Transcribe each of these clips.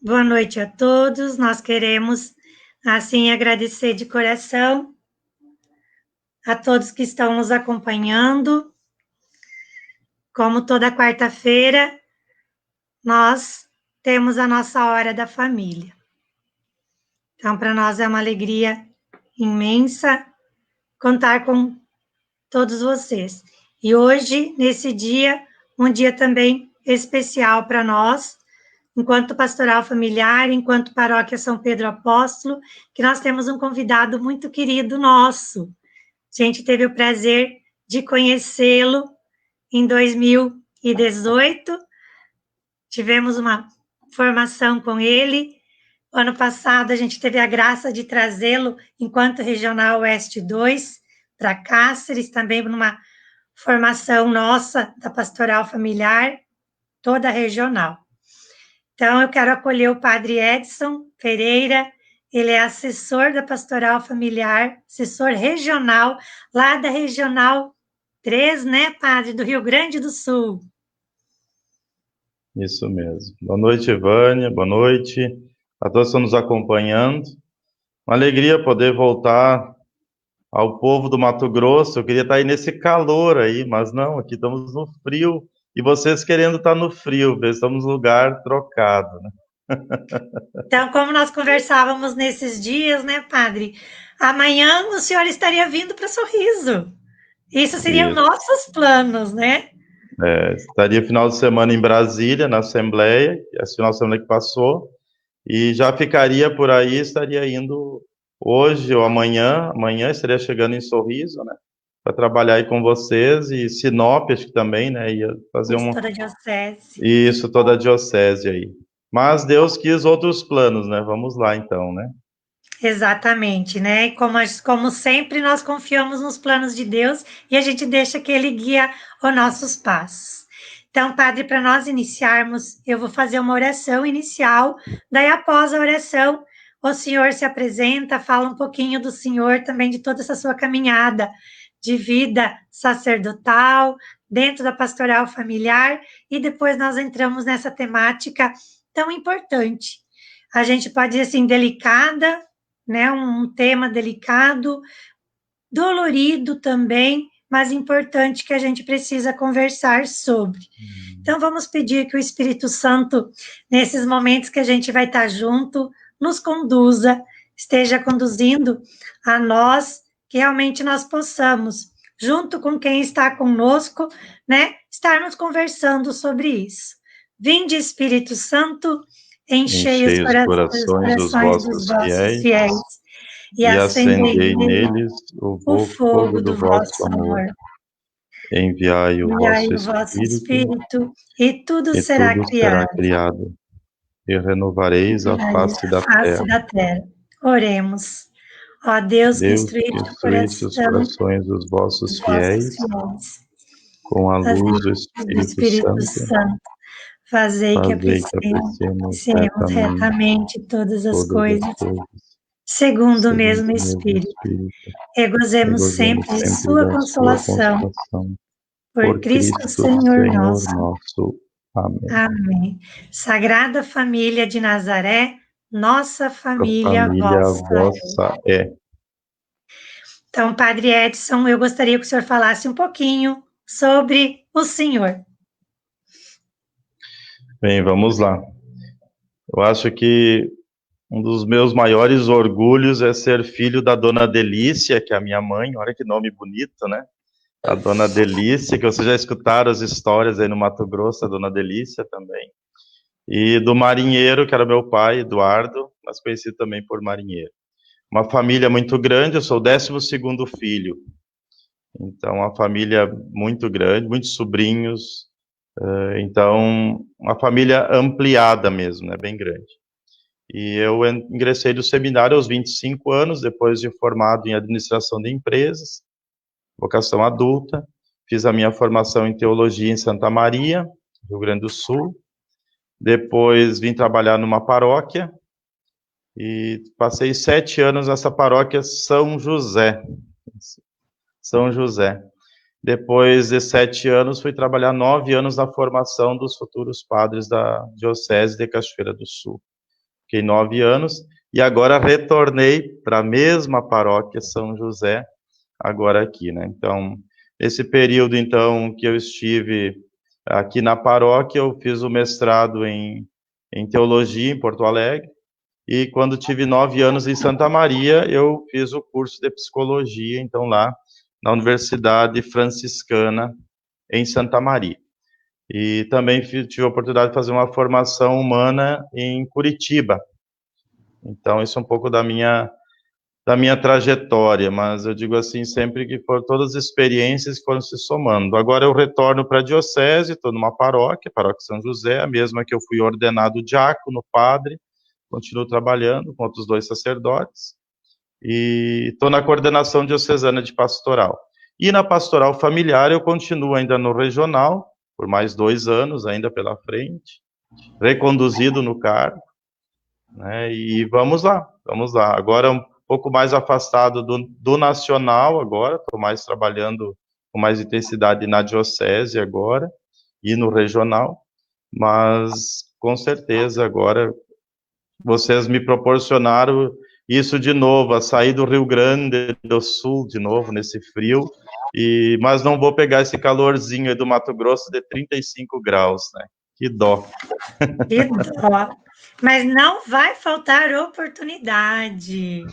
Boa noite a todos. Nós queremos, assim, agradecer de coração a todos que estão nos acompanhando. Como toda quarta-feira, nós temos a nossa hora da família. Então, para nós é uma alegria imensa contar com todos vocês. E hoje, nesse dia, um dia também especial para nós, enquanto pastoral familiar, enquanto paróquia São Pedro Apóstolo, que nós temos um convidado muito querido nosso. A gente teve o prazer de conhecê-lo em 2018, tivemos uma formação com ele. O ano passado, a gente teve a graça de trazê-lo enquanto Regional Oeste 2 para Cáceres, também numa formação nossa da Pastoral Familiar, toda regional. Então, eu quero acolher o Padre Edson Pereira, ele é assessor da Pastoral Familiar, assessor regional, lá da Regional 3, né, Padre, do Rio Grande do Sul. Isso mesmo. Boa noite, Vânia, boa noite a todos que estão nos acompanhando. Uma alegria poder voltar ao povo do Mato Grosso. Eu queria estar aí nesse calor aí, mas não, aqui estamos no frio. E vocês querendo estar no frio, estamos no lugar trocado, né? Então, como nós conversávamos nesses dias, né, Padre? Amanhã o senhor estaria vindo para Sorriso. Isso seriam Isso. nossos planos, né? Estaria final de semana em Brasília, na Assembleia, esse final de semana que passou, e já ficaria por aí, estaria indo hoje ou amanhã estaria chegando em Sorriso, né, para trabalhar aí com vocês, e Sinop, acho que também, né, ia fazer Toda a diocese. Isso, toda a diocese aí. Mas Deus quis outros planos, né, vamos lá então, né. Exatamente, né? E como sempre, nós confiamos nos planos de Deus e a gente deixa que Ele guia os nossos passos. Então, Padre, para nós iniciarmos, eu vou fazer uma oração inicial, daí após a oração, o Senhor se apresenta, fala um pouquinho do Senhor, também de toda essa sua caminhada de vida sacerdotal, dentro da pastoral familiar, e depois nós entramos nessa temática tão importante. A gente pode dizer assim, delicada, né? Um tema delicado, dolorido também, mas importante que a gente precisa conversar sobre. Então, vamos pedir que o Espírito Santo, nesses momentos que a gente vai estar junto, nos conduza, esteja conduzindo a nós, que realmente nós possamos, junto com quem está conosco, né, estarmos conversando sobre isso. Vinde, Espírito Santo, enchei os Corações dos corações dos vossos vossos fiéis, fiéis e e acendei acendei neles neles o o fogo fogo do do vosso vosso amor. amor. Enviai o Enviai vosso o vosso Espírito, Espírito, e tudo e será tudo será criado. criado, e renovareis a face da Face terra. da terra. Oremos. Ó Deus, que Deus, que instruíste o instruísse os coração corações dos dos vossos vossos fiéis, fiéis, com a as luz do luzes do Espírito Espírito Santo, Santo, fazei que fazei que apreciemos apreciemos retamente retamente todas as todas as coisas, coisas, segundo o segundo mesmo o mesmo Espírito, Espírito, e e gozemos gozemos sempre de sempre sua da sua consolação, consolação. por Por Cristo Cristo Senhor Senhor nosso. nosso. Amém. Amém. Sagrada Família de Nazaré, nossa A família família vossa. vossa é. Então, Padre Edson, eu gostaria que o senhor falasse um pouquinho sobre o senhor. Bem, vamos lá. Eu acho que um dos meus maiores orgulhos é ser filho da Dona Delícia, que é a minha mãe. Olha que nome bonito, né? A Dona Delícia, que vocês já escutaram as histórias aí no Mato Grosso, a Dona Delícia também. E do marinheiro, que era meu pai, Eduardo, mas conhecido também por marinheiro. Uma família muito grande, eu sou o 12º filho. Então, uma família muito grande, muitos sobrinhos. Então, uma família ampliada mesmo, né? Bem grande. E eu ingressei no seminário aos 25 anos, depois de formado em administração de empresas, vocação adulta. Fiz a minha formação em teologia em Santa Maria, Rio Grande do Sul. Depois vim trabalhar numa paróquia e passei 7 anos nessa paróquia São José. São José. Depois de 7 anos, fui trabalhar 9 anos na formação dos futuros padres da Diocese de Cachoeira do Sul. fiquei 9 anos, e agora retornei para a mesma paróquia São José, agora aqui, né? Então, esse período, então, que eu estive aqui na paróquia, eu fiz o mestrado em teologia em Porto Alegre, e quando tive 9 anos em Santa Maria, eu fiz o curso de psicologia, então, lá na Universidade Franciscana, em Santa Maria. E também tive a oportunidade de fazer uma formação humana em Curitiba. Então, isso é um pouco da minha trajetória, mas eu digo assim, sempre que foram todas as experiências que foram se somando. Agora eu retorno para a diocese, estou numa paróquia, Paróquia São José, a mesma que eu fui ordenado diácono, padre, continuo trabalhando com outros 2 sacerdotes, e estou na coordenação diocesana de pastoral. E na pastoral familiar eu continuo ainda no regional, por mais 2 anos ainda pela frente, reconduzido no cargo, né, e vamos lá. Agora um pouco mais afastado do nacional agora, estou mais trabalhando com mais intensidade na diocese agora, e no regional, mas com certeza agora vocês me proporcionaram isso de novo, a sair do Rio Grande do Sul de novo, nesse frio, mas não vou pegar esse calorzinho aí do Mato Grosso de 35 graus, né? Que dó. Que dó. Mas não vai faltar oportunidade.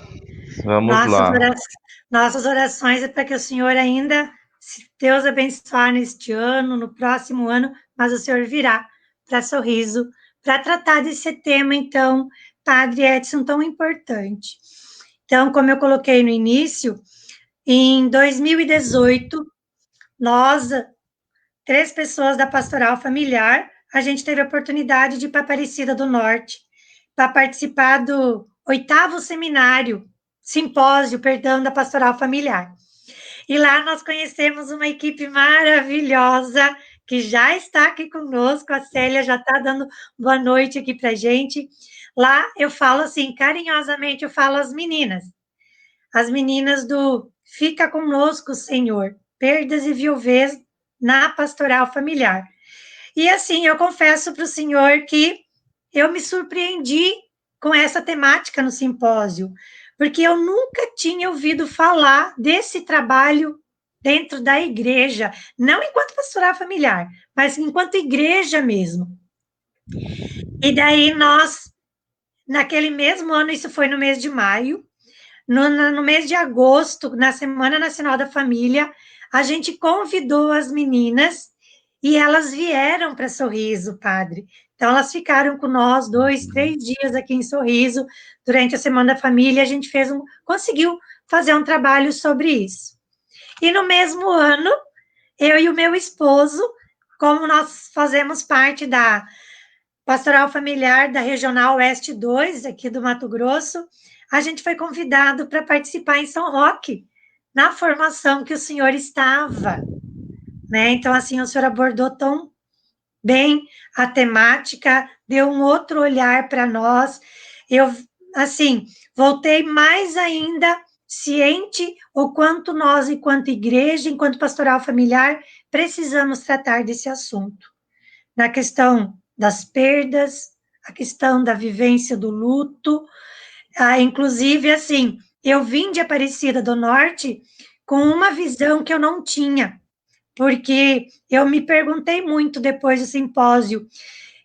Vamos lá. Nossas orações é para que o Senhor ainda, se Deus abençoar neste ano, no próximo ano, mas o Senhor virá para Sorriso, para tratar desse tema, então, Padre Edson, tão importante. Então, como eu coloquei no início, em 2018, nós, 3 pessoas da Pastoral Familiar, a gente teve a oportunidade de ir para Aparecida do Norte, para participar do 8º simpósio, da Pastoral Familiar. E lá nós conhecemos uma equipe maravilhosa, que já está aqui conosco, a Célia já está dando boa noite aqui para a gente. Lá eu falo assim, carinhosamente, eu falo as meninas do Fica Conosco, Senhor, perdas e viuvez na Pastoral Familiar. E assim, eu confesso para o senhor que eu me surpreendi com essa temática no simpósio, porque eu nunca tinha ouvido falar desse trabalho dentro da igreja, não enquanto pastoral familiar, mas enquanto igreja mesmo. E daí nós, naquele mesmo ano, isso foi no mês de maio, no mês de agosto, na Semana Nacional da Família, a gente convidou as meninas e elas vieram para Sorriso, padre. Então, elas ficaram com nós 2, 3 dias aqui em Sorriso, durante a Semana da Família, a gente conseguiu fazer um trabalho sobre isso. E no mesmo ano, eu e o meu esposo, como nós fazemos parte da Pastoral Familiar da Regional Oeste 2, aqui do Mato Grosso, a gente foi convidado para participar em São Roque, na formação que o senhor estava, né? Então, assim, o senhor abordou tão bem a temática, deu um outro olhar para nós. Eu, assim, voltei mais ainda ciente o quanto nós, enquanto igreja, enquanto pastoral familiar, precisamos tratar desse assunto. Na questão das perdas, a questão da vivência do luto, inclusive, assim, eu vim de Aparecida do Norte com uma visão que eu não tinha, porque eu me perguntei muito depois do simpósio,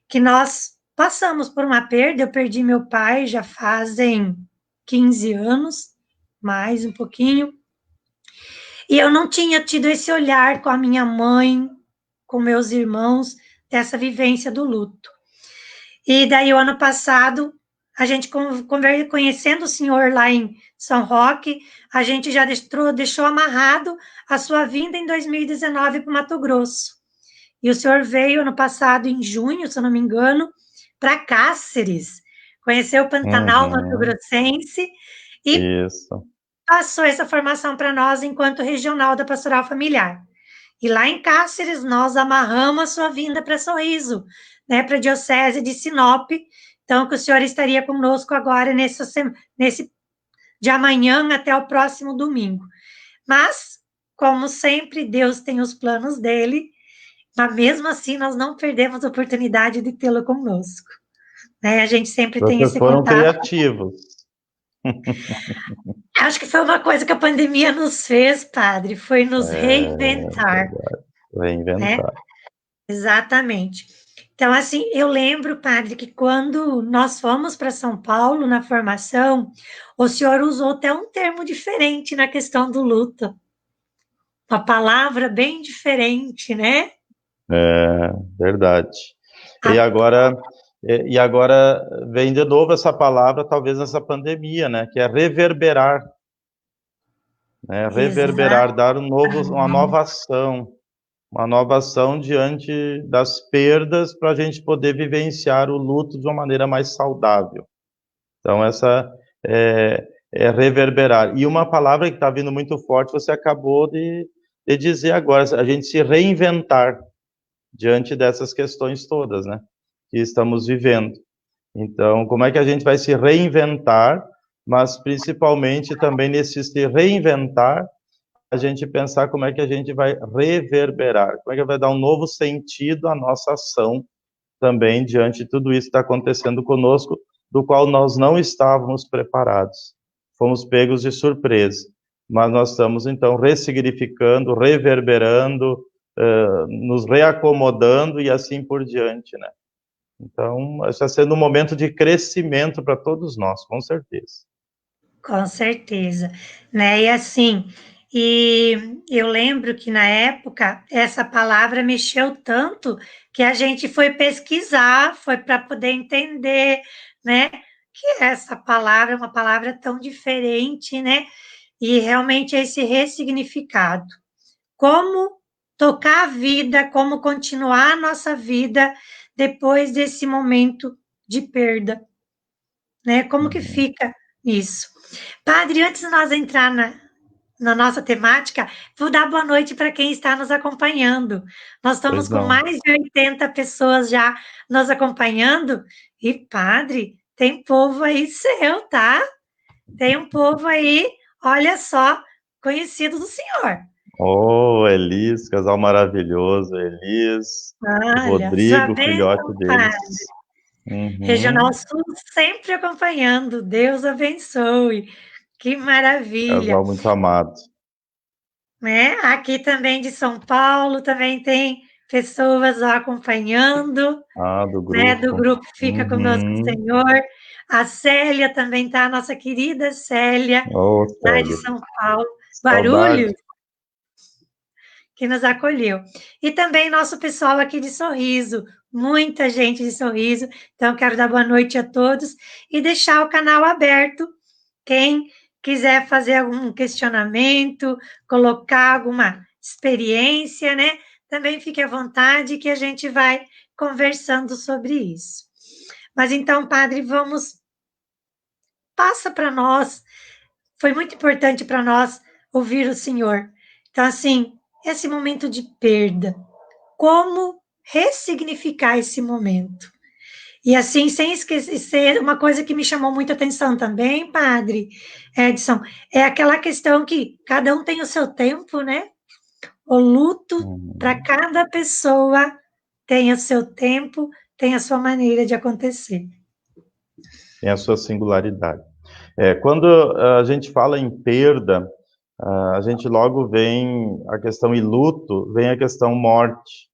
que nós passamos por uma perda, eu perdi meu pai já fazem 15 anos, mais um pouquinho, e eu não tinha tido esse olhar com a minha mãe, com meus irmãos, dessa vivência do luto. E daí, o ano passado, a gente conhecendo o senhor lá em São Roque, a gente já deixou amarrado a sua vinda em 2019 para o Mato Grosso. E o senhor veio ano passado, em junho, se eu não me engano, para Cáceres, conheceu o Pantanal Mato-Grossense e passou essa formação para nós enquanto regional da Pastoral Familiar. E lá em Cáceres, nós amarramos a sua vinda para Sorriso, né, para a Diocese de Sinop. Então, que o senhor estaria conosco agora nesse de amanhã até o próximo domingo. Mas, como sempre, Deus tem os planos dele, mas mesmo assim nós não perdemos a oportunidade de tê-lo conosco. né? A gente sempre tem Vocês esse foram contato. criativos. Acho que foi uma coisa que a pandemia nos fez, padre, foi nos reinventar, né? Reinventar. Exatamente. Então, assim, eu lembro, padre, que quando nós fomos para São Paulo na formação, o senhor usou até um termo diferente na questão do luto. Uma palavra bem diferente, né? É, verdade. E A- agora, e agora vem de novo essa palavra, talvez nessa pandemia, né? Que é reverberar, né? Exato. Reverberar, dar uma nova ação diante das perdas para a gente poder vivenciar o luto de uma maneira mais saudável. Então, essa é reverberar. E uma palavra que está vindo muito forte, você acabou de dizer agora, a gente se reinventar diante dessas questões todas, né, que estamos vivendo. Então, como é que a gente vai se reinventar, mas principalmente também nesse se reinventar, a gente pensar como é que a gente vai reverberar, como é que vai dar um novo sentido à nossa ação também diante de tudo isso que está acontecendo conosco, do qual nós não estávamos preparados. Fomos pegos de surpresa, mas nós estamos então ressignificando, reverberando, nos reacomodando e assim por diante, né? Então, está sendo um momento de crescimento para todos nós, com certeza. Com certeza, né? E assim, e eu lembro que na época essa palavra mexeu tanto que a gente foi pesquisar, foi para poder entender, né? Que essa palavra é uma palavra tão diferente, né? E realmente esse ressignificado. Como tocar a vida, como continuar a nossa vida depois desse momento de perda, né? Como que Uhum. fica isso? Padre, antes de nós entrar na nossa temática, vou dar boa noite para quem está nos acompanhando. Nós estamos Pois com não. mais de 80 pessoas já nos acompanhando. E, padre, tem povo aí seu, tá? Tem um povo aí, olha só, conhecido do senhor. Oh, Elis, casal maravilhoso, Elis, Olha, sua Rodrigo, filhote bênção, padre. deles. Regional Uhum. Sul sempre acompanhando. Deus abençoe. Que maravilha. Casal muito amado. Né? Aqui também de São Paulo também tem pessoas acompanhando, Ah, do né? Do grupo. grupo Fica Conosco, Uhum. Senhor. A Célia também tá, a nossa querida Célia, Ô, lá de Célia, São Paulo, saudade. Guarulhos, que nos acolheu. E também nosso pessoal aqui de Sorriso, muita gente de Sorriso. Então, quero dar boa noite a todos e deixar o canal aberto. Quem quiser fazer algum questionamento, colocar alguma experiência, né? Também fique à vontade que a gente vai conversando sobre isso. Mas então, padre, vamos, passa para nós. Foi muito importante para nós ouvir o Senhor. Então, assim, esse momento de perda, como ressignificar esse momento? E assim, sem esquecer, uma coisa que me chamou muita atenção também, padre Edson, é aquela questão que cada um tem o seu tempo, né? O luto, para Uhum. cada pessoa, tem o seu tempo, tem a sua maneira de acontecer. Tem a sua singularidade. Quando a gente fala em perda, a gente logo vem a questão e luto, vem a questão morte.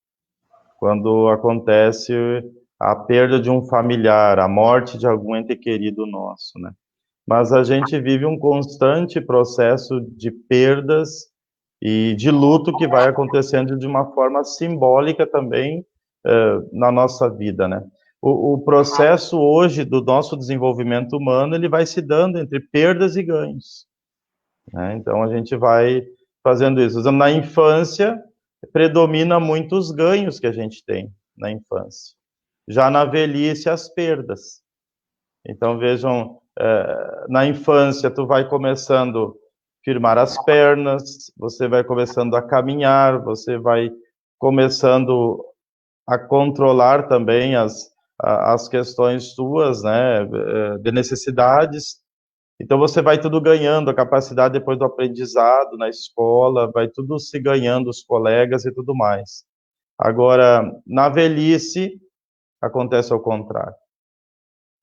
Quando acontece a perda de um familiar, a morte de algum ente querido nosso, né? Mas a gente vive um constante processo de perdas e de luto que vai acontecendo de uma forma simbólica também na nossa vida, né? O processo hoje do nosso desenvolvimento humano, ele vai se dando entre perdas e ganhos, né? Então a gente vai fazendo isso. Na infância, predomina muito os ganhos que a gente tem na infância. Já na velhice, as perdas. Então vejam, na infância tu vai começando a firmar as pernas, você vai começando a caminhar, você vai começando a controlar também as questões suas, né, de necessidades. Então você vai tudo ganhando a capacidade depois do aprendizado na escola, vai tudo se ganhando os colegas e tudo mais. Agora, na velhice acontece ao contrário.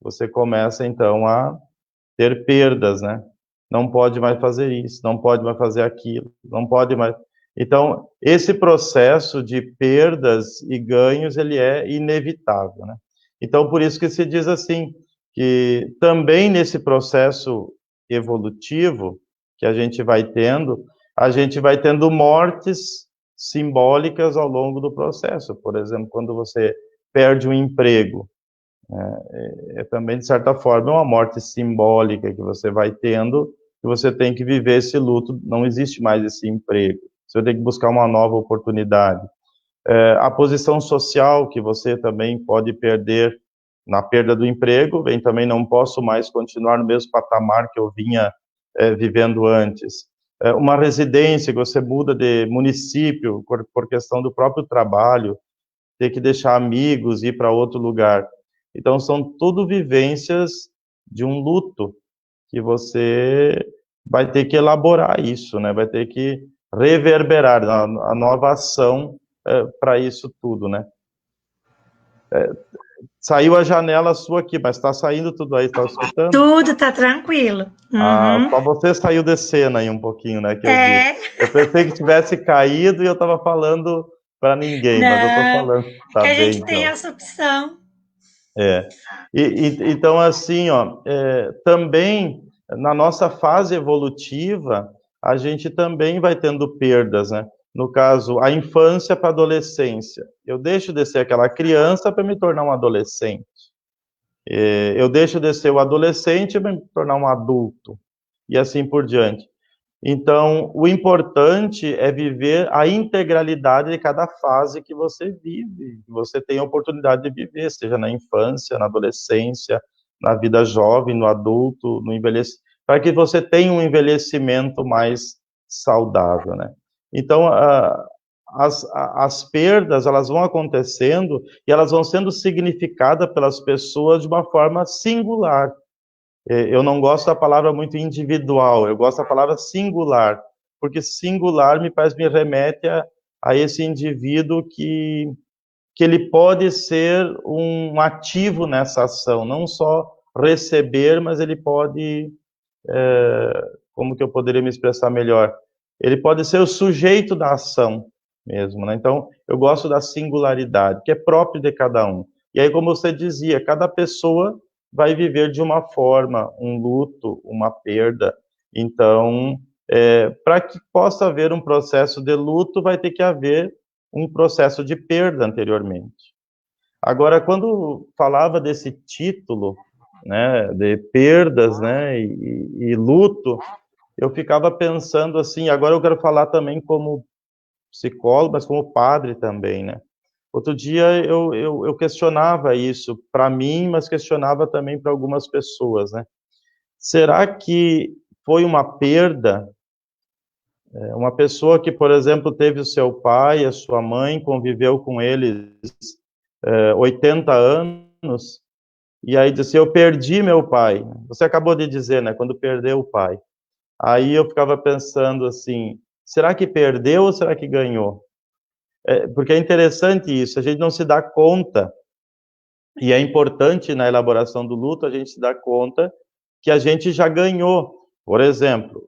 você começa, então, a ter perdas, né? Não pode mais fazer isso, não pode mais fazer aquilo, não pode mais... Então, esse processo de perdas e ganhos, ele é inevitável, né? Então, por isso que se diz assim, que também nesse processo evolutivo que a gente vai tendo mortes simbólicas ao longo do processo. Por exemplo, quando você perde um emprego, também, de certa forma, uma morte simbólica que você vai tendo, que você tem que viver esse luto, não existe mais esse emprego, você tem que buscar uma nova oportunidade. A posição social que você também pode perder na perda do emprego, bem, também não posso mais continuar no mesmo patamar que eu vinha vivendo antes. Uma residência que você muda de município por questão do próprio trabalho, ter que deixar amigos, ir para outro lugar. Então, são tudo vivências de um luto, que você vai ter que elaborar isso, né? Vai ter que reverberar a nova ação para isso tudo, né? Saiu a janela sua aqui, mas está saindo tudo aí, está escutando? Tudo tá tranquilo. Uhum. Só você saiu de cena aí um pouquinho, né, que eu vi. É. Eu pensei que tivesse caído e eu estava falando para ninguém, mas eu estou Não, falando. Tá que a bem, gente tem então. essa opção. Então, assim, ó, também na nossa fase evolutiva, a gente também vai tendo perdas, né? No caso, a infância para a adolescência. Eu deixo de ser aquela criança para me tornar um adolescente. Eu deixo de ser o adolescente para me tornar um adulto. E assim por diante. Então, o importante é viver a integralidade de cada fase que você vive, que você tem a oportunidade de viver, seja na infância, na adolescência, na vida jovem, no adulto, no envelhecimento, para que você tenha um envelhecimento mais saudável, né? Então, as perdas, elas vão acontecendo e elas vão sendo significadas pelas pessoas de uma forma singular. Eu não gosto da palavra muito individual, eu gosto da palavra singular, porque singular me remete a esse indivíduo que ele pode ser um ativo nessa ação, não só receber, mas ele pode, como que eu poderia me expressar melhor? Ele pode ser o sujeito da ação mesmo, né? Então, eu gosto da singularidade, que é próprio de cada um. E aí, como você dizia, cada pessoa vai viver de uma forma, um luto, uma perda. Então, para que possa haver um processo de luto, vai ter que haver um processo de perda anteriormente. Agora, quando falava desse título, né, de perdas, né, e luto, eu ficava pensando assim, agora eu quero falar também como psicólogo, mas como padre também, né? Outro dia eu questionava isso para mim, mas questionava também para algumas pessoas, né? Será que foi uma perda? Uma pessoa que, por exemplo, teve o seu pai, a sua mãe, conviveu com eles 80 anos, e aí disse, eu perdi meu pai. Você acabou de dizer, né? Quando perdeu o pai. Aí eu ficava pensando assim, será que perdeu ou será que ganhou? Porque é interessante isso, a gente não se dá conta, e é importante na elaboração do luto a gente se dar conta que a gente já ganhou. Por exemplo,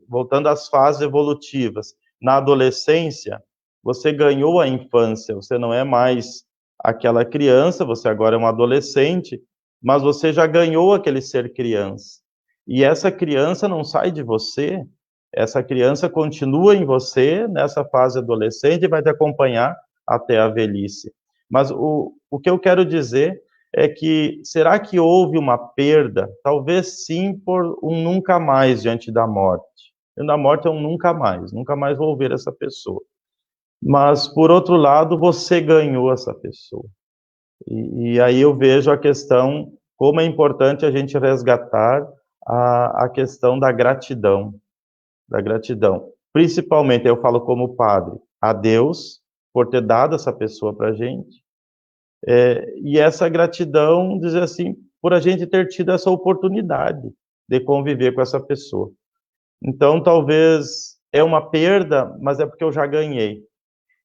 voltando às fases evolutivas, na adolescência, você ganhou a infância, você não é mais aquela criança, você agora é um adolescente, mas você já ganhou aquele ser criança. E essa criança não sai de você, essa criança continua em você nessa fase adolescente e vai te acompanhar até a velhice. Mas o que eu quero dizer é que, será que houve uma perda? Talvez sim, por um nunca mais diante da morte. E na morte é um nunca mais vou ver essa pessoa. Mas, por outro lado, você ganhou essa pessoa. E aí eu vejo a questão, como é importante a gente resgatar a questão da gratidão. Da gratidão. Principalmente, eu falo como padre, a Deus, por ter dado essa pessoa para a gente, e essa gratidão, dizer assim, por a gente ter tido essa oportunidade de conviver com essa pessoa. Então, talvez é uma perda, mas é porque eu já ganhei.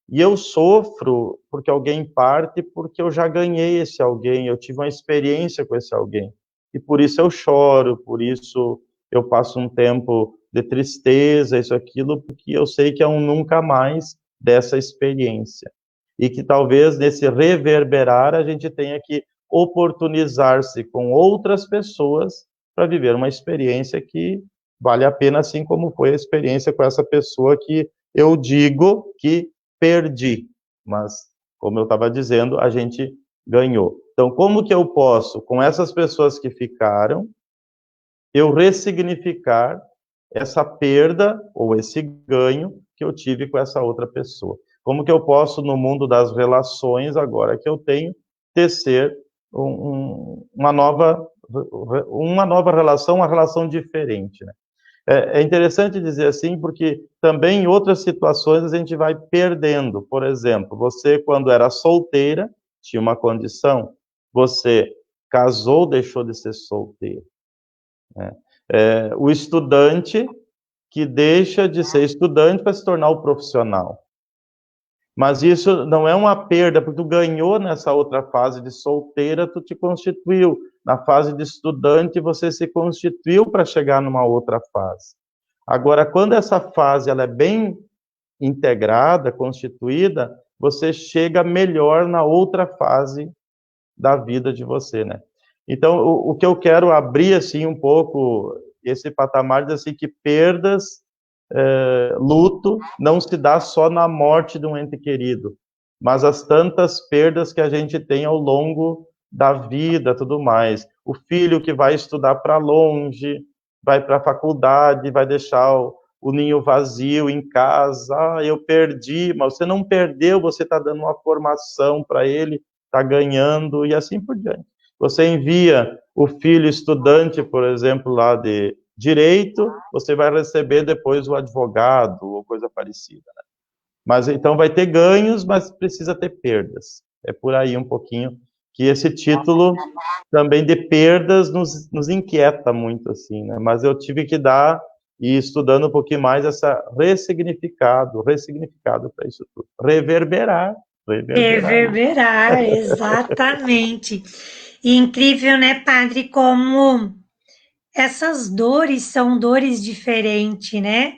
E eu sofro porque alguém parte, porque eu já ganhei esse alguém, eu tive uma experiência com esse alguém. E por isso eu choro, por isso eu passo um tempo de tristeza, isso, aquilo, porque eu sei que é um nunca mais dessa experiência. E que talvez nesse reverberar a gente tenha que oportunizar-se com outras pessoas para viver uma experiência que vale a pena, assim como foi a experiência com essa pessoa que eu digo que perdi, mas, como eu estava dizendo, a gente ganhou. Então, como que eu posso, com essas pessoas que ficaram, eu ressignificar essa perda ou esse ganho que eu tive com essa outra pessoa? Como que eu posso, no mundo das relações, agora que eu tenho, tecer uma nova relação, uma relação diferente, né? É interessante dizer assim, porque também em outras situações a gente vai perdendo. Por exemplo, você, quando era solteira, tinha uma condição, você casou, deixou de ser solteiro, né? O estudante que deixa de ser estudante para se tornar o profissional. Mas isso não é uma perda, porque tu ganhou nessa outra fase de solteira, tu te constituiu. Na fase de estudante, você se constituiu para chegar numa outra fase. Agora, quando essa fase ela é bem integrada, constituída, você chega melhor na outra fase da vida de você, né? Então, o que eu quero abrir, assim, um pouco esse patamar de, assim, que perdas, luto, não se dá só na morte de um ente querido, mas as tantas perdas que a gente tem ao longo da vida, tudo mais. O filho que vai estudar para longe, vai para a faculdade, vai deixar o ninho vazio em casa. Ah, eu perdi, mas você não perdeu, você está dando uma formação para ele, está ganhando, e assim por diante. Você envia o filho estudante, por exemplo, lá de direito, você vai receber depois o advogado ou coisa parecida, né? Mas então vai ter ganhos, mas precisa ter perdas. É por aí um pouquinho que esse título também de perdas nos inquieta muito, assim, né? Mas eu tive que dar, e estudando um pouquinho mais, essa ressignificado para isso tudo. Reverberar. Reverberar, exatamente. E incrível, né, padre, como essas dores são dores diferentes, né?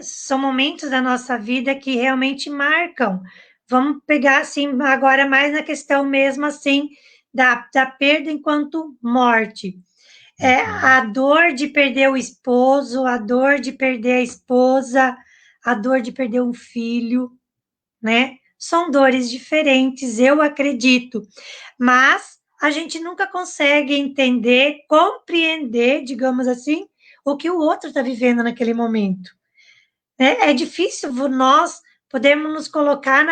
São momentos da nossa vida que realmente marcam. Vamos pegar, assim, agora mais na questão mesmo, assim, da perda enquanto morte. A dor de perder o esposo, a dor de perder a esposa, a dor de perder um filho, né? São dores diferentes, eu acredito, mas a gente nunca consegue entender, compreender, digamos assim, o que o outro está vivendo naquele momento, né? É difícil nós podermos nos colocar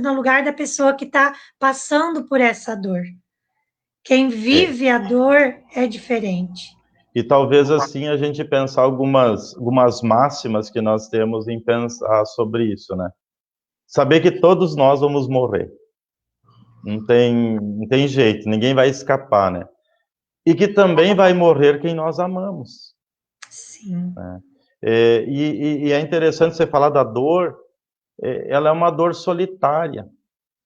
no lugar da pessoa que está passando por essa dor. Quem vive a dor é diferente. E talvez assim a gente pensar algumas máximas que nós temos em pensar sobre isso, né? Saber que todos nós vamos morrer. Não tem jeito, ninguém vai escapar, né? E que também vai morrer quem nós amamos. Sim. Né? E é interessante você falar da dor, ela é uma dor solitária.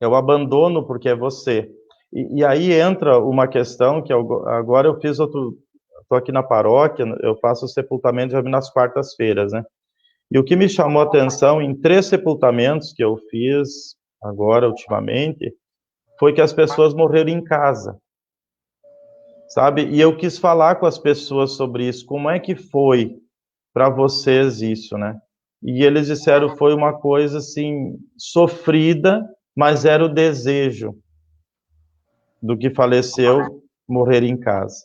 É o abandono porque é você. E aí entra uma questão que agora eu fiz estou aqui na paróquia, eu faço o sepultamento já nas quartas-feiras, né? E o que me chamou a atenção em 3 sepultamentos que eu fiz agora, ultimamente, foi que as pessoas morreram em casa, sabe? E eu quis falar com as pessoas sobre isso, como é que foi para vocês isso, né? E eles disseram foi uma coisa assim sofrida, mas era o desejo do que faleceu morrer em casa.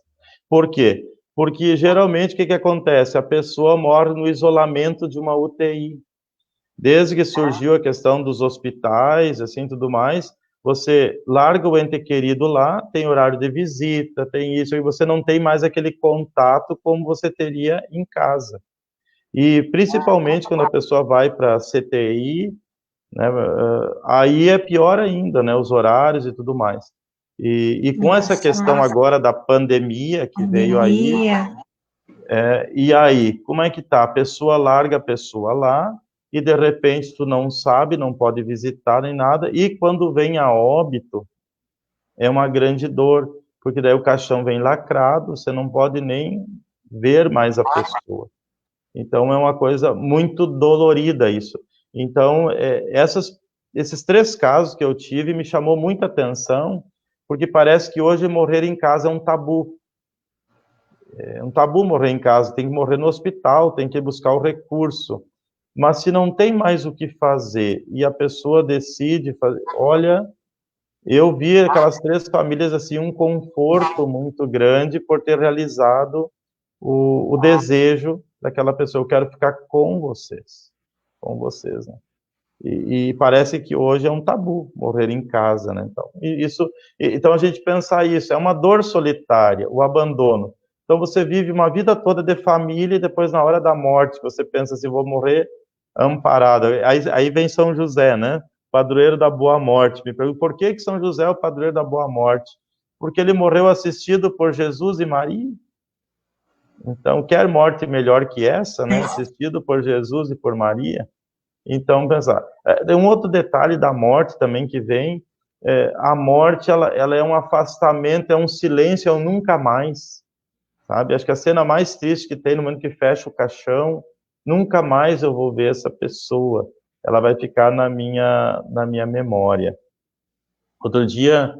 Por quê? Porque geralmente o que acontece? A pessoa morre no isolamento de uma UTI. Desde que surgiu a questão dos hospitais, assim, tudo mais, você larga o ente querido lá, tem horário de visita, tem isso, e você não tem mais aquele contato como você teria em casa. E principalmente quando a pessoa vai para CTI, né, aí é pior ainda, né, os horários e tudo mais. E com essa questão agora da pandemia que veio aí, e aí, como é que tá? A pessoa larga a pessoa lá, e de repente tu não sabe, não pode visitar nem nada, e quando vem a óbito, é uma grande dor, porque daí o caixão vem lacrado, você não pode nem ver mais a pessoa. Então, é uma coisa muito dolorida isso. Então, esses 3 casos que eu tive me chamou muita atenção, porque parece que hoje morrer em casa é um tabu. É um tabu morrer em casa, tem que morrer no hospital, tem que buscar o recurso. Mas se não tem mais o que fazer e a pessoa decide fazer, olha, eu vi aquelas 3 famílias assim um conforto muito grande por ter realizado o desejo daquela pessoa. Eu quero ficar com vocês, né? E parece que hoje é um tabu morrer em casa, né? Então a gente pensar isso, é uma dor solitária, o abandono. Então você vive uma vida toda de família e depois na hora da morte você pensa assim, vou morrer amparado. Aí vem São José, né? Padroeiro da boa morte. Me pergunto, por que São José é o padroeiro da boa morte? Porque ele morreu assistido por Jesus e Maria. Então, quer morte melhor que essa, né? Assistido por Jesus e por Maria. Então, pensar. Tem um outro detalhe da morte também que vem. A morte, ela é um afastamento, é um silêncio, é um nunca mais. Sabe? Acho que a cena mais triste que tem no momento que fecha o caixão, nunca mais eu vou ver essa pessoa. Ela vai ficar na minha memória. Outro dia,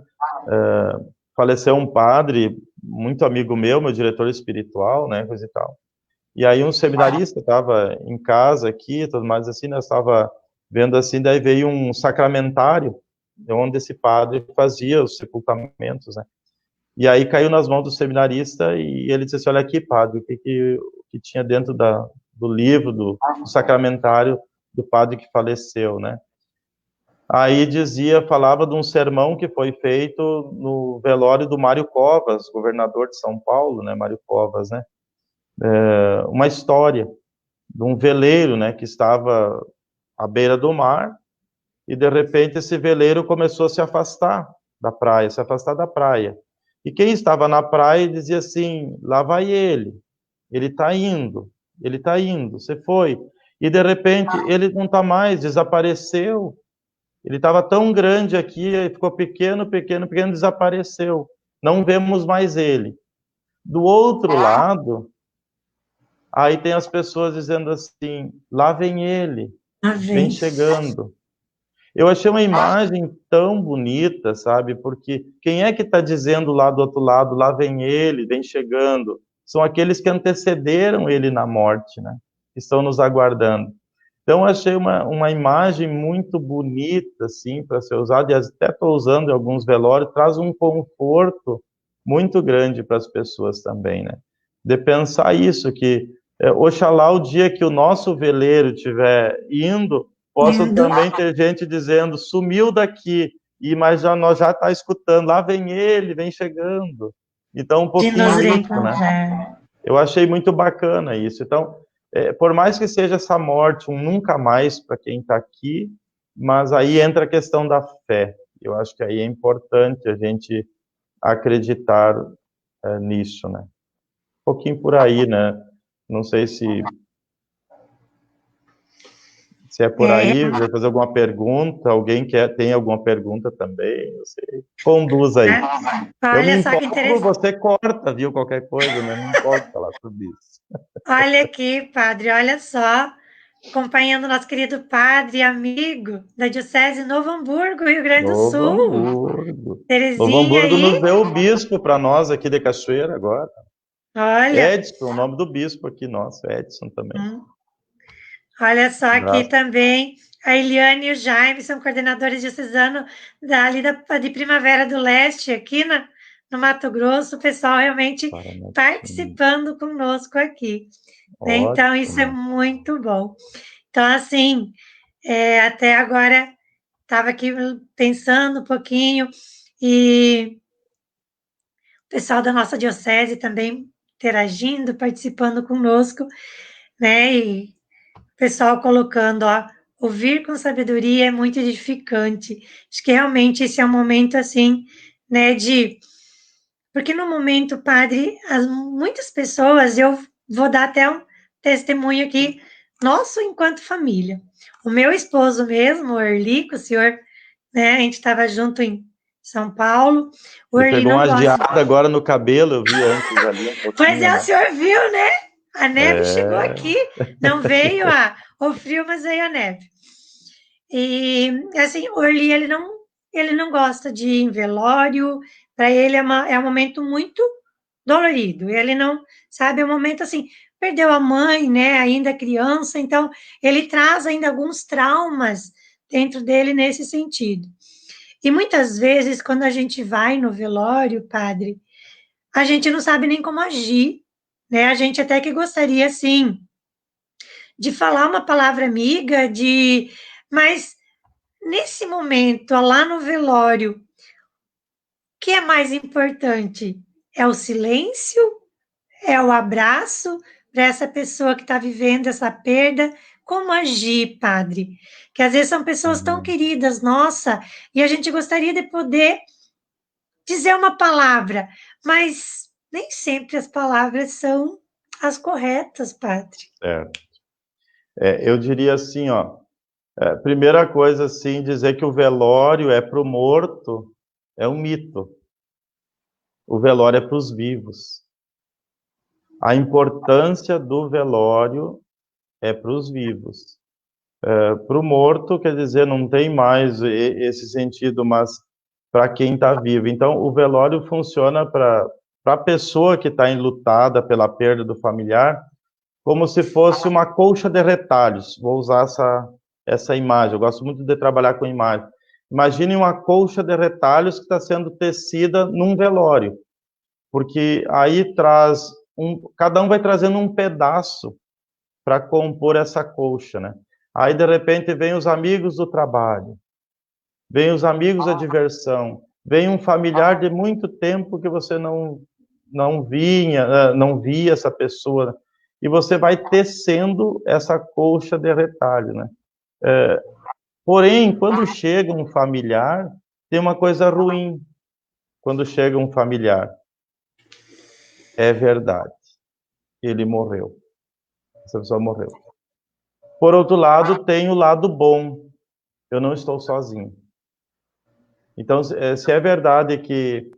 faleceu um padre, muito amigo meu diretor espiritual, né, coisa e tal. E aí um seminarista estava em casa aqui, tudo mais assim, nós estava vendo assim, daí veio um sacramentário, onde esse padre fazia os sepultamentos, né. E aí caiu nas mãos do seminarista e ele disse assim, olha aqui, padre, o que tinha dentro do livro, do sacramentário do padre que faleceu, né. Aí falava de um sermão que foi feito no velório do Mário Covas, governador de São Paulo, né, Mário Covas, né, uma história de um veleiro, né, que estava à beira do mar, e de repente esse veleiro começou a se afastar da praia, se afastar da praia. E quem estava na praia dizia assim, lá vai ele está indo, você foi. E de repente ele não está mais, desapareceu. Ele estava tão grande aqui, ficou pequeno, desapareceu. Não vemos mais ele. Do outro lado, aí tem as pessoas dizendo assim, lá vem ele, vem chegando. Eu achei uma imagem tão bonita, sabe? Porque quem é que está dizendo lá do outro lado, lá vem ele, vem chegando? São aqueles que antecederam ele na morte, né? Que estão nos aguardando. Então, achei uma imagem muito bonita, assim, para ser usada, e até estou usando em alguns velórios, traz um conforto muito grande para as pessoas também, né? De pensar isso, que oxalá o dia que o nosso veleiro estiver indo, possa também ter gente dizendo, sumiu daqui, mas nós já está escutando, lá vem ele, vem chegando. Então, um pouquinho isso, né? Eu achei muito bacana isso. Então, por mais que seja essa morte, um nunca mais para quem está aqui, mas aí entra a questão da fé. Eu acho que aí é importante a gente acreditar nisso, né? Um pouquinho por aí, né? Não sei se é por aí, vai fazer alguma pergunta, alguém tem alguma pergunta também, não sei. Conduz aí. Eu me empolgo, você corta, viu, qualquer coisa, né? Não pode falar sobre isso. Olha aqui, padre, olha só, acompanhando nosso querido padre e amigo da Diocese Novo Hamburgo, Rio Grande do Sul. Novo Hamburgo. Terezinha Novo Hamburgo aí. nos deu o bispo para nós aqui de Cachoeira agora. Olha. Edson, o nome do bispo aqui, nosso, Edson também. Olha só, aqui também a Eliane e o Jaime são coordenadores diocesanos de Primavera do Leste, aqui no Mato Grosso, o pessoal realmente participando conosco aqui. Né? Então, isso é muito bom. Então, assim, até agora, estava aqui pensando um pouquinho, e o pessoal da nossa diocese também interagindo, participando conosco, né? E o pessoal colocando, ó, ouvir com sabedoria é muito edificante. Acho que realmente esse é um momento, assim, né, porque no momento, padre, muitas pessoas, eu vou dar até um testemunho aqui, nosso enquanto família. O meu esposo mesmo, o Erlico, o senhor, né, a gente estava junto em São Paulo, o Ele Erli pegou não uma gosta. geada agora no cabelo, eu vi antes ali um Pois pouquinho, é, o né? senhor viu, né? A neve chegou É, aqui, não veio o frio, mas veio a neve. E, assim, o Erli, ele não gosta de ir em velório, para ele é um momento muito dolorido. Ele não, sabe, é um momento assim, perdeu a mãe, né, ainda criança, então ele traz ainda alguns traumas dentro dele nesse sentido. E muitas vezes, quando a gente vai no velório, padre, a gente não sabe nem como agir, né? A gente até que gostaria, assim, de falar uma palavra amiga, mas nesse momento, lá no velório, o que é mais importante? É o silêncio? É o abraço para essa pessoa que está vivendo essa perda? Como agir, padre? Que às vezes são pessoas tão uhum. queridas, nossa, e a gente gostaria de poder dizer uma palavra, mas nem sempre as palavras são as corretas, padre. Eu diria assim, ó, primeira coisa, assim, dizer que o velório é para o morto é um mito. O velório é para os vivos. A importância do velório é para os vivos. Para o morto, quer dizer, não tem mais esse sentido, mas para quem está vivo. Então, o velório funciona para a pessoa que está enlutada pela perda do familiar, como se fosse uma colcha de retalhos. Vou usar essa imagem, eu gosto muito de trabalhar com imagem. Imagine uma colcha de retalhos que está sendo tecida num velório, porque aí cada um vai trazendo um pedaço para compor essa colcha, né? Aí, de repente, vem os amigos do trabalho, vem os amigos da diversão, vem um familiar de muito tempo que você não via essa pessoa, e você vai tecendo essa colcha de retalho, né? Porém, quando chega um familiar, tem uma coisa ruim. Quando chega um familiar, é verdade, ele morreu, essa pessoa morreu. Por outro lado, tem o lado bom, eu não estou sozinho. Então, se é verdade que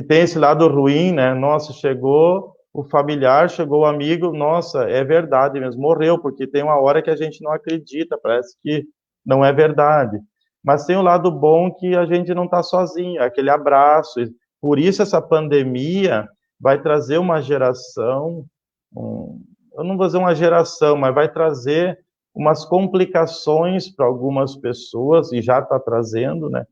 tem esse lado ruim, né? Nossa, chegou o familiar, chegou o amigo, nossa, é verdade mesmo, morreu, porque tem uma hora que a gente não acredita, parece que não é verdade. Mas tem o lado bom que a gente não está sozinho, aquele abraço. Por isso essa pandemia vai trazer uma geração, eu não vou dizer uma geração, mas vai trazer umas complicações para algumas pessoas, e já está trazendo, né?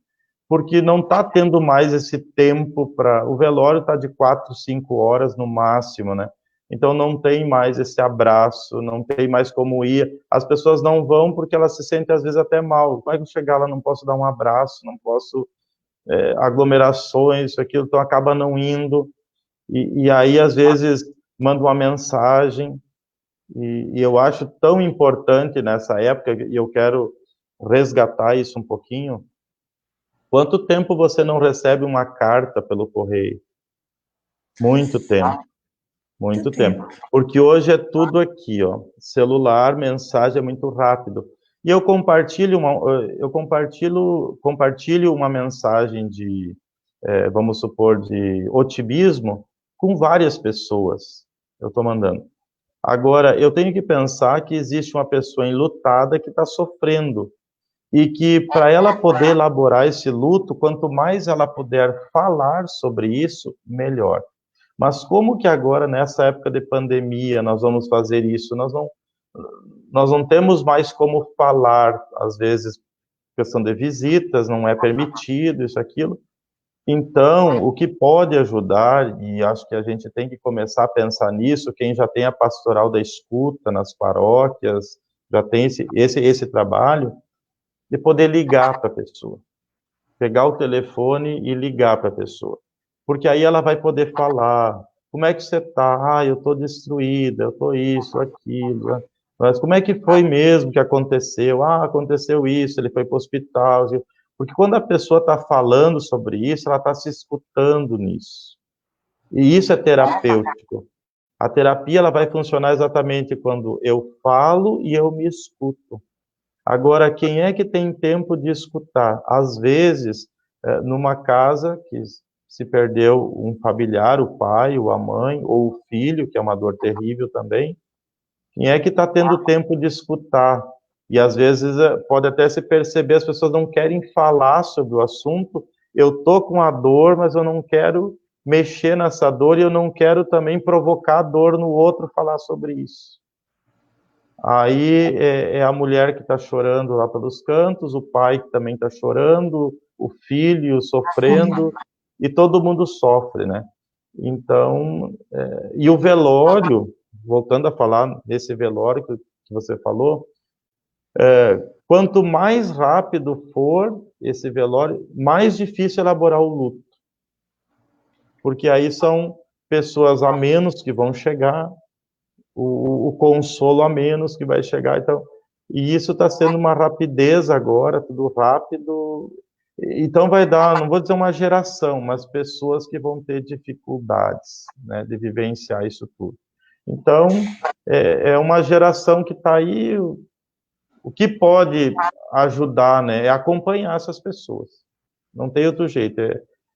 Porque não está tendo mais esse tempo para... O velório está de 4, 5 horas no máximo, né? Então não tem mais esse abraço, não tem mais como ir. As pessoas não vão porque elas se sentem às vezes até mal. Como é que eu chegar lá, não posso dar um abraço, não posso... aglomerações, isso, aquilo, então acaba não indo. E aí, às vezes, manda uma mensagem, e eu acho tão importante nessa época, e eu quero resgatar isso um pouquinho. Quanto tempo você não recebe uma carta pelo correio? Muito tempo, Muito muito tempo. tempo. Porque hoje é tudo aqui, ó. Celular, mensagem é muito rápido. E eu compartilho uma mensagem de, vamos supor, de otimismo com várias pessoas. Eu estou mandando. Agora, eu tenho que pensar que existe uma pessoa enlutada que está sofrendo, e que para ela poder elaborar esse luto, quanto mais ela puder falar sobre isso, melhor. Mas como que agora, nessa época de pandemia, nós vamos fazer isso? Nós não temos mais como falar, às vezes, questão de visitas, não é permitido, isso, aquilo. Então, o que pode ajudar, e acho que a gente tem que começar a pensar nisso, quem já tem a pastoral da escuta nas paróquias, já tem esse trabalho, de poder ligar para a pessoa. Pegar o telefone e ligar para a pessoa. Porque aí ela vai poder falar, como é que você está? Ah, eu estou destruída, eu estou isso, aquilo. Né? Mas como é que foi mesmo que aconteceu? Ah, aconteceu isso, ele foi para o hospital. Porque quando a pessoa está falando sobre isso, ela está se escutando nisso. E isso é terapêutico. A terapia ela vai funcionar exatamente quando eu falo e eu me escuto. Agora, quem é que tem tempo de escutar? Às vezes, numa casa que se perdeu um familiar, o pai, ou a mãe, ou o filho, que é uma dor terrível também, quem é que está tendo tempo de escutar? E às vezes pode até se perceber, as pessoas não querem falar sobre o assunto. Eu tô com a dor, mas eu não quero mexer nessa dor e eu não quero também provocar dor no outro falar sobre isso. Aí é a mulher que está chorando lá pelos cantos, o pai que também está chorando, o filho sofrendo, e todo mundo sofre, né? Então, e o velório, voltando a falar desse velório que você falou, quanto mais rápido for esse velório, mais difícil elaborar o luto. Porque aí são pessoas a menos que vão chegar, o consolo a menos que vai chegar. Então, e isso está sendo uma rapidez agora, tudo rápido. Então vai dar, não vou dizer uma geração, mas pessoas que vão ter dificuldades, né, de vivenciar isso tudo. Então, é uma geração que está aí. O que pode ajudar, né, é acompanhar essas pessoas. Não tem outro jeito,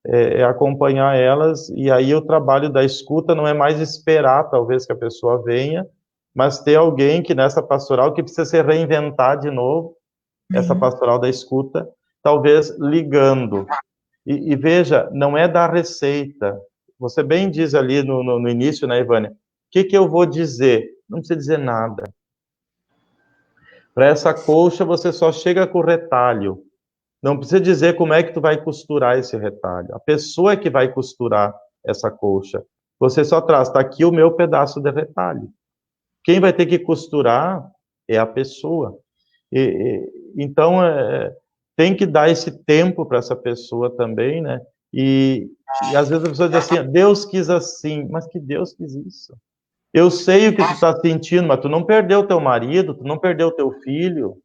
é acompanhar elas, e aí o trabalho da escuta não é mais esperar, talvez, que a pessoa venha, mas ter alguém que nessa pastoral, que precisa se reinventar de novo, essa pastoral da escuta, talvez ligando. E veja, não é dar receita. Você bem diz ali no início, né, Ivânia? O que eu vou dizer? Não precisa dizer nada. Para essa colcha, você só chega com o retalho. Não precisa dizer como é que tu vai costurar esse retalho. A pessoa é que vai costurar essa colcha. Você só traz, está aqui o meu pedaço de retalho. Quem vai ter que costurar é a pessoa. Então, tem que dar esse tempo para essa pessoa também, né? E às vezes a pessoa diz assim, Deus quis assim, mas que Deus quis isso? Eu sei o que tu está sentindo, mas tu não perdeu teu marido, tu não perdeu teu filho.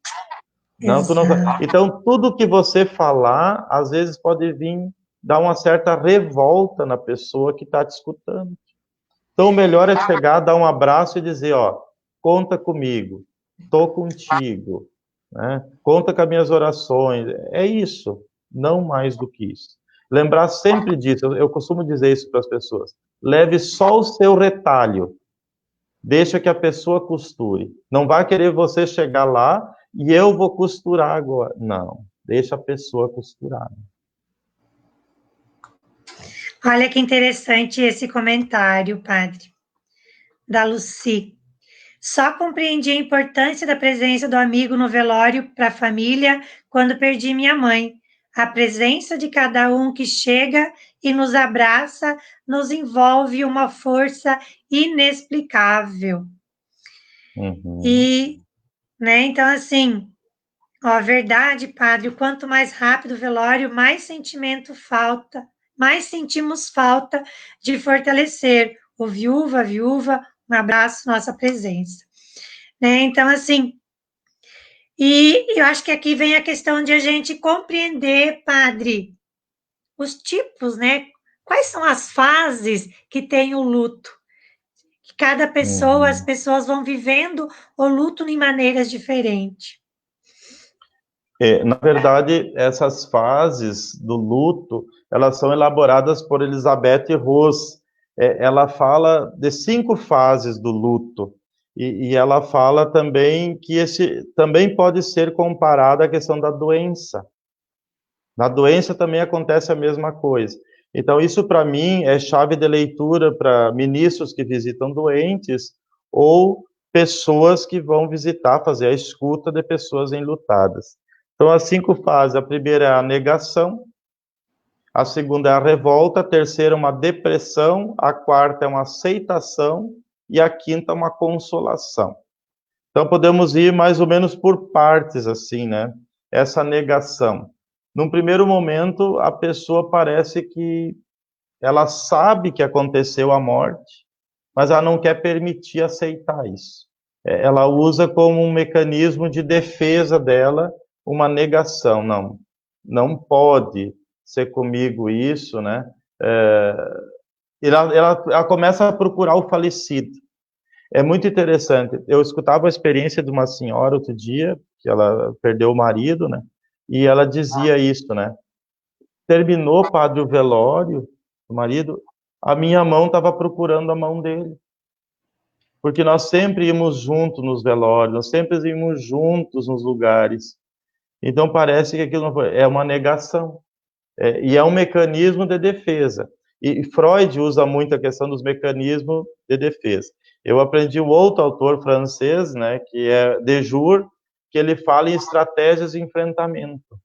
Não, tu não... Então, tudo que você falar, às vezes pode vir dar uma certa revolta na pessoa que está te escutando. Então, o melhor é chegar, dar um abraço e dizer, ó, conta comigo, estou contigo, né? Conta com as minhas orações. É isso, não mais do que isso. Lembrar sempre disso, eu costumo dizer isso para as pessoas. Leve só o seu retalho, deixa que a pessoa costure. Não vai querer você chegar lá e eu vou costurar agora. Não, deixa a pessoa costurar. Olha que interessante esse comentário, padre, da Lucy. Só compreendi a importância da presença do amigo no velório para a família quando perdi minha mãe. A presença de cada um que chega e nos abraça nos envolve uma força inexplicável. E, né, então, assim, ó, a verdade, padre, o quanto mais rápido o velório, mais sentimento falta, mais sentimos falta de fortalecer o viúva, a viúva, um abraço, nossa presença. Né? Então, assim, e eu acho que aqui vem a questão de a gente compreender, padre, os tipos, né? Quais são as fases que tem o luto? Que cada pessoa, as pessoas vão vivendo o luto de maneiras diferentes. Na verdade, essas fases do luto, elas são elaboradas por Elizabeth Ross. Ela fala de 5 fases do luto. E ela fala também que esse também pode ser comparado à questão da doença. Na doença também acontece a mesma coisa. Então, isso para mim é chave de leitura para ministros que visitam doentes ou pessoas que vão visitar, fazer a escuta de pessoas enlutadas. Então, as 5 fases, a primeira é a negação, a segunda é a revolta, a terceira é uma depressão, a quarta é uma aceitação e a quinta é uma consolação. Então, podemos ir mais ou menos por partes, assim, né? Essa negação. Num primeiro momento, a pessoa parece que ela sabe que aconteceu a morte, mas ela não quer permitir aceitar isso. Ela usa como um mecanismo de defesa dela uma negação. Não pode ser comigo isso, né? ela começa a procurar o falecido. É muito interessante. Eu escutava a experiência de uma senhora outro dia, que ela perdeu o marido, né? E ela dizia isso, né? Terminou, padre, o velório do marido, a minha mão estava procurando a mão dele. Porque nós sempre íamos juntos nos velórios, nós sempre íamos juntos nos lugares. Então parece que aquilo não foi, é uma negação. E é um mecanismo de defesa. E Freud usa muito a questão dos mecanismos de defesa. Eu aprendi um outro autor francês, né, que é Dejour, que ele fala em estratégias de enfrentamento.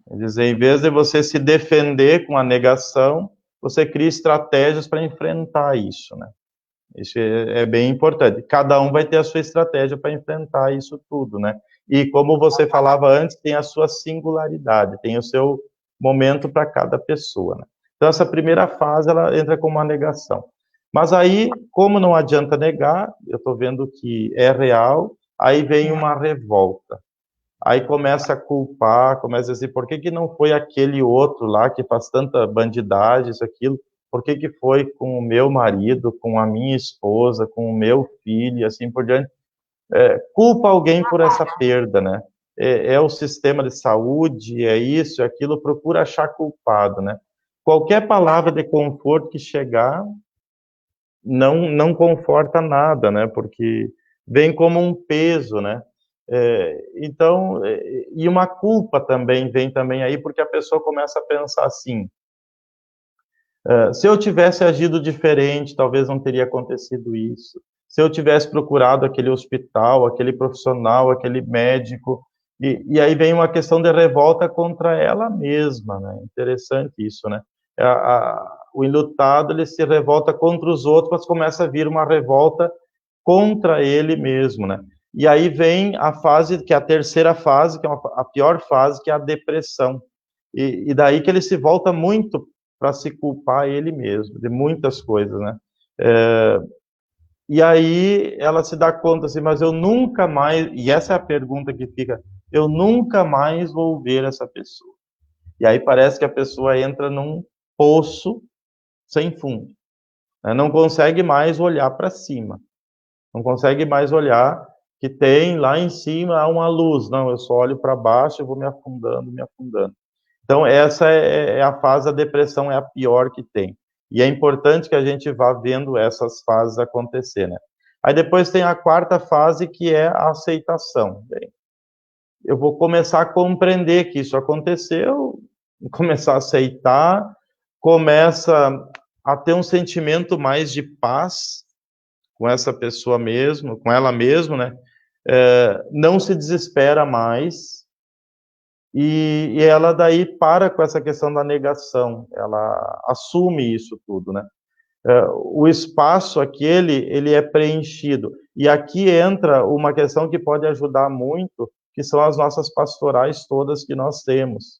Quer dizer, em vez de você se defender com a negação, você cria estratégias para enfrentar isso, né? Isso é bem importante. Cada um vai ter a sua estratégia para enfrentar isso tudo, né? E como você falava antes, tem a sua singularidade, tem o seu momento para cada pessoa, né? Então, essa primeira fase, ela entra como uma negação. Mas aí, como não adianta negar, eu estou vendo que é real, aí vem uma revolta. Aí começa a culpar, começa a dizer, por que não foi aquele outro lá que faz tanta bandidagem, isso, aquilo? Por que foi com o meu marido, com a minha esposa, com o meu filho, e assim por diante? Culpa alguém por essa perda, né? É o sistema de saúde, é isso, é aquilo, procura achar culpado, né? Qualquer palavra de conforto que chegar, não conforta nada, né? Porque vem como um peso, né? Então, e uma culpa também vem também aí, porque a pessoa começa a pensar assim, se eu tivesse agido diferente, talvez não teria acontecido isso. Se eu tivesse procurado aquele hospital, aquele profissional, aquele médico, e aí vem uma questão de revolta contra ela mesma, né? Interessante isso, né? O enlutado, ele se revolta contra os outros, mas começa a vir uma revolta contra ele mesmo, né? E aí vem a fase, que é a terceira fase, que é a pior fase, que é a depressão. E daí que ele se volta muito para se culpar ele mesmo, de muitas coisas, né? E aí ela se dá conta assim, mas eu nunca mais, e essa é a pergunta que fica, eu nunca mais vou ver essa pessoa. E aí parece que a pessoa entra num poço sem fundo, né? Não consegue mais olhar para cima, não consegue mais olhar que tem lá em cima uma luz. Não, eu só olho para baixo e vou me afundando, me afundando. Então, essa é a fase da depressão, é a pior que tem. E é importante que a gente vá vendo essas fases acontecer, né? Aí depois tem a quarta fase, que é a aceitação. Bem, eu vou começar a compreender que isso aconteceu, começar a aceitar, começa a ter um sentimento mais de paz com essa pessoa mesmo, com ela mesma, né? Não se desespera mais, e ela daí para com essa questão da negação, ela assume isso tudo, né? O espaço aquele, ele é preenchido. E aqui entra uma questão que pode ajudar muito, que são as nossas pastorais todas que nós temos.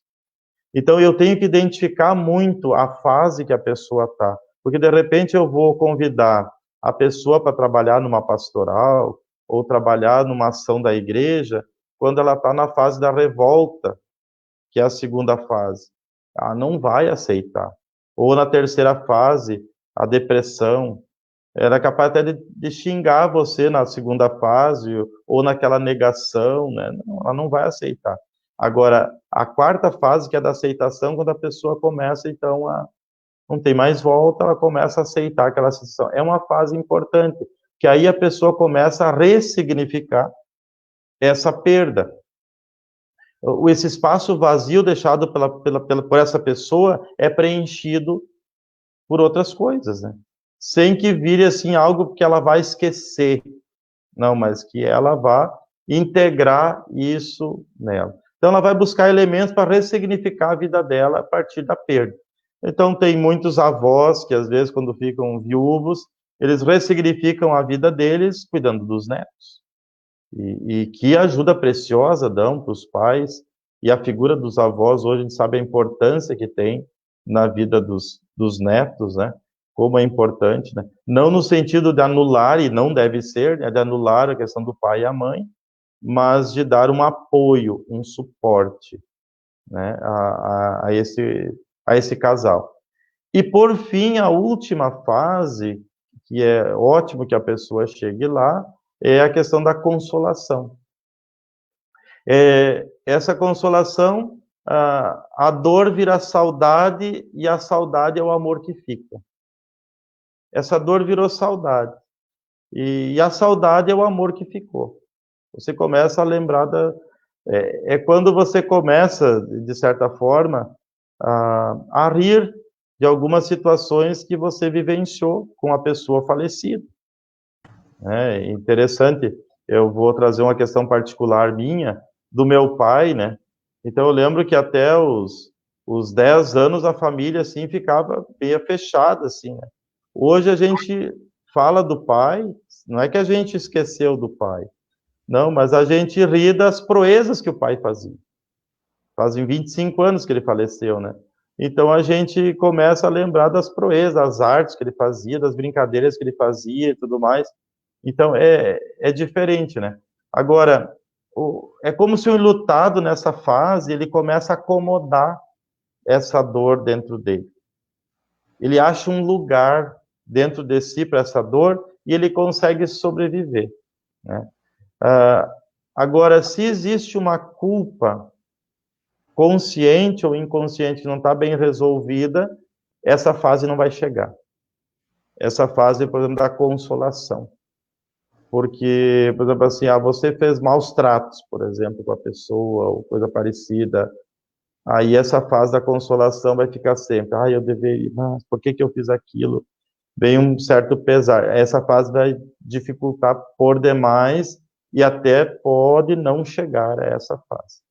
Então, eu tenho que identificar muito a fase que a pessoa está, porque de repente eu vou convidar a pessoa para trabalhar numa pastoral, ou trabalhar numa ação da igreja, quando ela está na fase da revolta, que é a segunda fase. Ela não vai aceitar. Ou na terceira fase, a depressão. Ela é capaz até de xingar você na segunda fase, ou naquela negação, né? Não, ela não vai aceitar. Agora, a quarta fase, que é da aceitação, quando a pessoa começa, então, não tem mais volta, ela começa a aceitar aquela situação. É uma fase importante, que aí a pessoa começa a ressignificar essa perda. Esse espaço vazio deixado por essa pessoa é preenchido por outras coisas, né? Sem que vire assim algo que ela vai esquecer, não, mas que ela vá integrar isso nela. Então ela vai buscar elementos para ressignificar a vida dela a partir da perda. Então tem muitos avós que às vezes quando ficam viúvos, eles ressignificam a vida deles cuidando dos netos. E que ajuda preciosa dão para os pais, e a figura dos avós, hoje a gente sabe a importância que tem na vida dos netos, né? Como é importante, né? Não no sentido de anular, e não deve ser, né, de anular a questão do pai e a mãe, mas de dar um apoio, um suporte, né, a esse casal. E, por fim, a última fase, que é ótimo que a pessoa chegue lá, é a questão da consolação. Essa consolação, a dor vira saudade e a saudade é o amor que fica. Essa dor virou saudade e a saudade é o amor que ficou. Você começa a lembrar quando você começa, de certa forma, a rir de algumas situações que você vivenciou com a pessoa falecida. É interessante, eu vou trazer uma questão particular minha, do meu pai, né? Então eu lembro que até os 10 anos a família, assim, ficava meio fechada, assim, né? Hoje a gente fala do pai, não é que a gente esqueceu do pai, não, mas a gente ri das proezas que o pai fazia. Fazem 25 anos que ele faleceu, né? Então a gente começa a lembrar das proezas, das artes que ele fazia, das brincadeiras que ele fazia e tudo mais. Então é diferente, né? Agora, é como se o enlutado nessa fase, ele começa a acomodar essa dor dentro dele. Ele acha um lugar dentro de si para essa dor e ele consegue sobreviver, né? Agora, se existe uma culpa consciente ou inconsciente que não está bem resolvida, essa fase não vai chegar. Essa fase, por exemplo, da consolação. Porque, por exemplo, assim, você fez maus tratos, por exemplo, com a pessoa, ou coisa parecida. Aí essa fase da consolação vai ficar sempre. Eu deveria, mas por que eu fiz aquilo? Vem um certo pesar. Essa fase vai dificultar por demais e até pode não chegar a essa fase.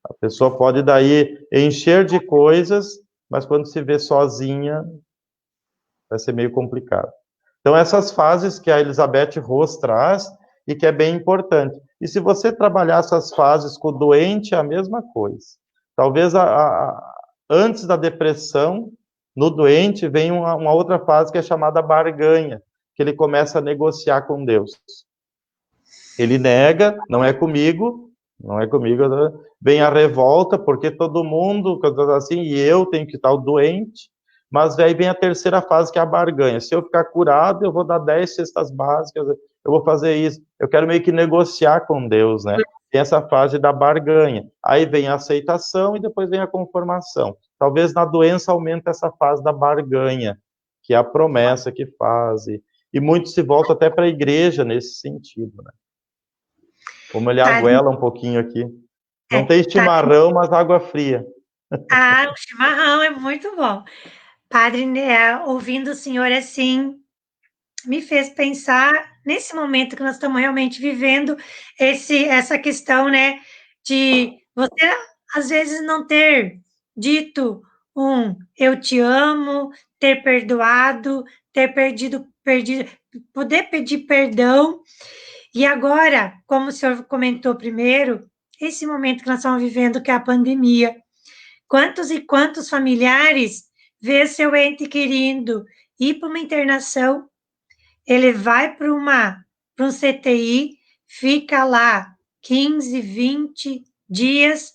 A pessoa pode daí encher de coisas, mas quando se vê sozinha, vai ser meio complicado. Então, essas fases que a Elizabeth Ross traz e que é bem importante. E se você trabalhar essas fases com o doente, é a mesma coisa. Talvez antes da depressão, no doente, vem uma outra fase que é chamada barganha, que ele começa a negociar com Deus. Ele nega, não é comigo, vem a revolta, porque todo mundo, assim, e eu tenho que estar o doente, mas aí vem a terceira fase, que é a barganha. Se eu ficar curado, eu vou dar 10 cestas básicas, eu vou fazer isso. Eu quero meio que negociar com Deus, né? Tem essa fase da barganha. Aí vem a aceitação e depois vem a conformação. Talvez na doença aumente essa fase da barganha, que é a promessa que faz. E muito se volta até para a igreja nesse sentido, né? Como ele Padre, aguela um pouquinho aqui. Não tem tá. chimarrão, mas água fria. O chimarrão é muito bom. Padre, né, ouvindo o senhor assim, me fez pensar nesse momento que nós estamos realmente vivendo, essa questão, né, de você às vezes não ter dito eu te amo, ter perdoado, ter perdido, poder pedir perdão. E agora, como o senhor comentou primeiro, esse momento que nós estamos vivendo, que é a pandemia, quantos e quantos familiares vê seu ente querido ir para uma internação, ele vai para um CTI, fica lá 15, 20 dias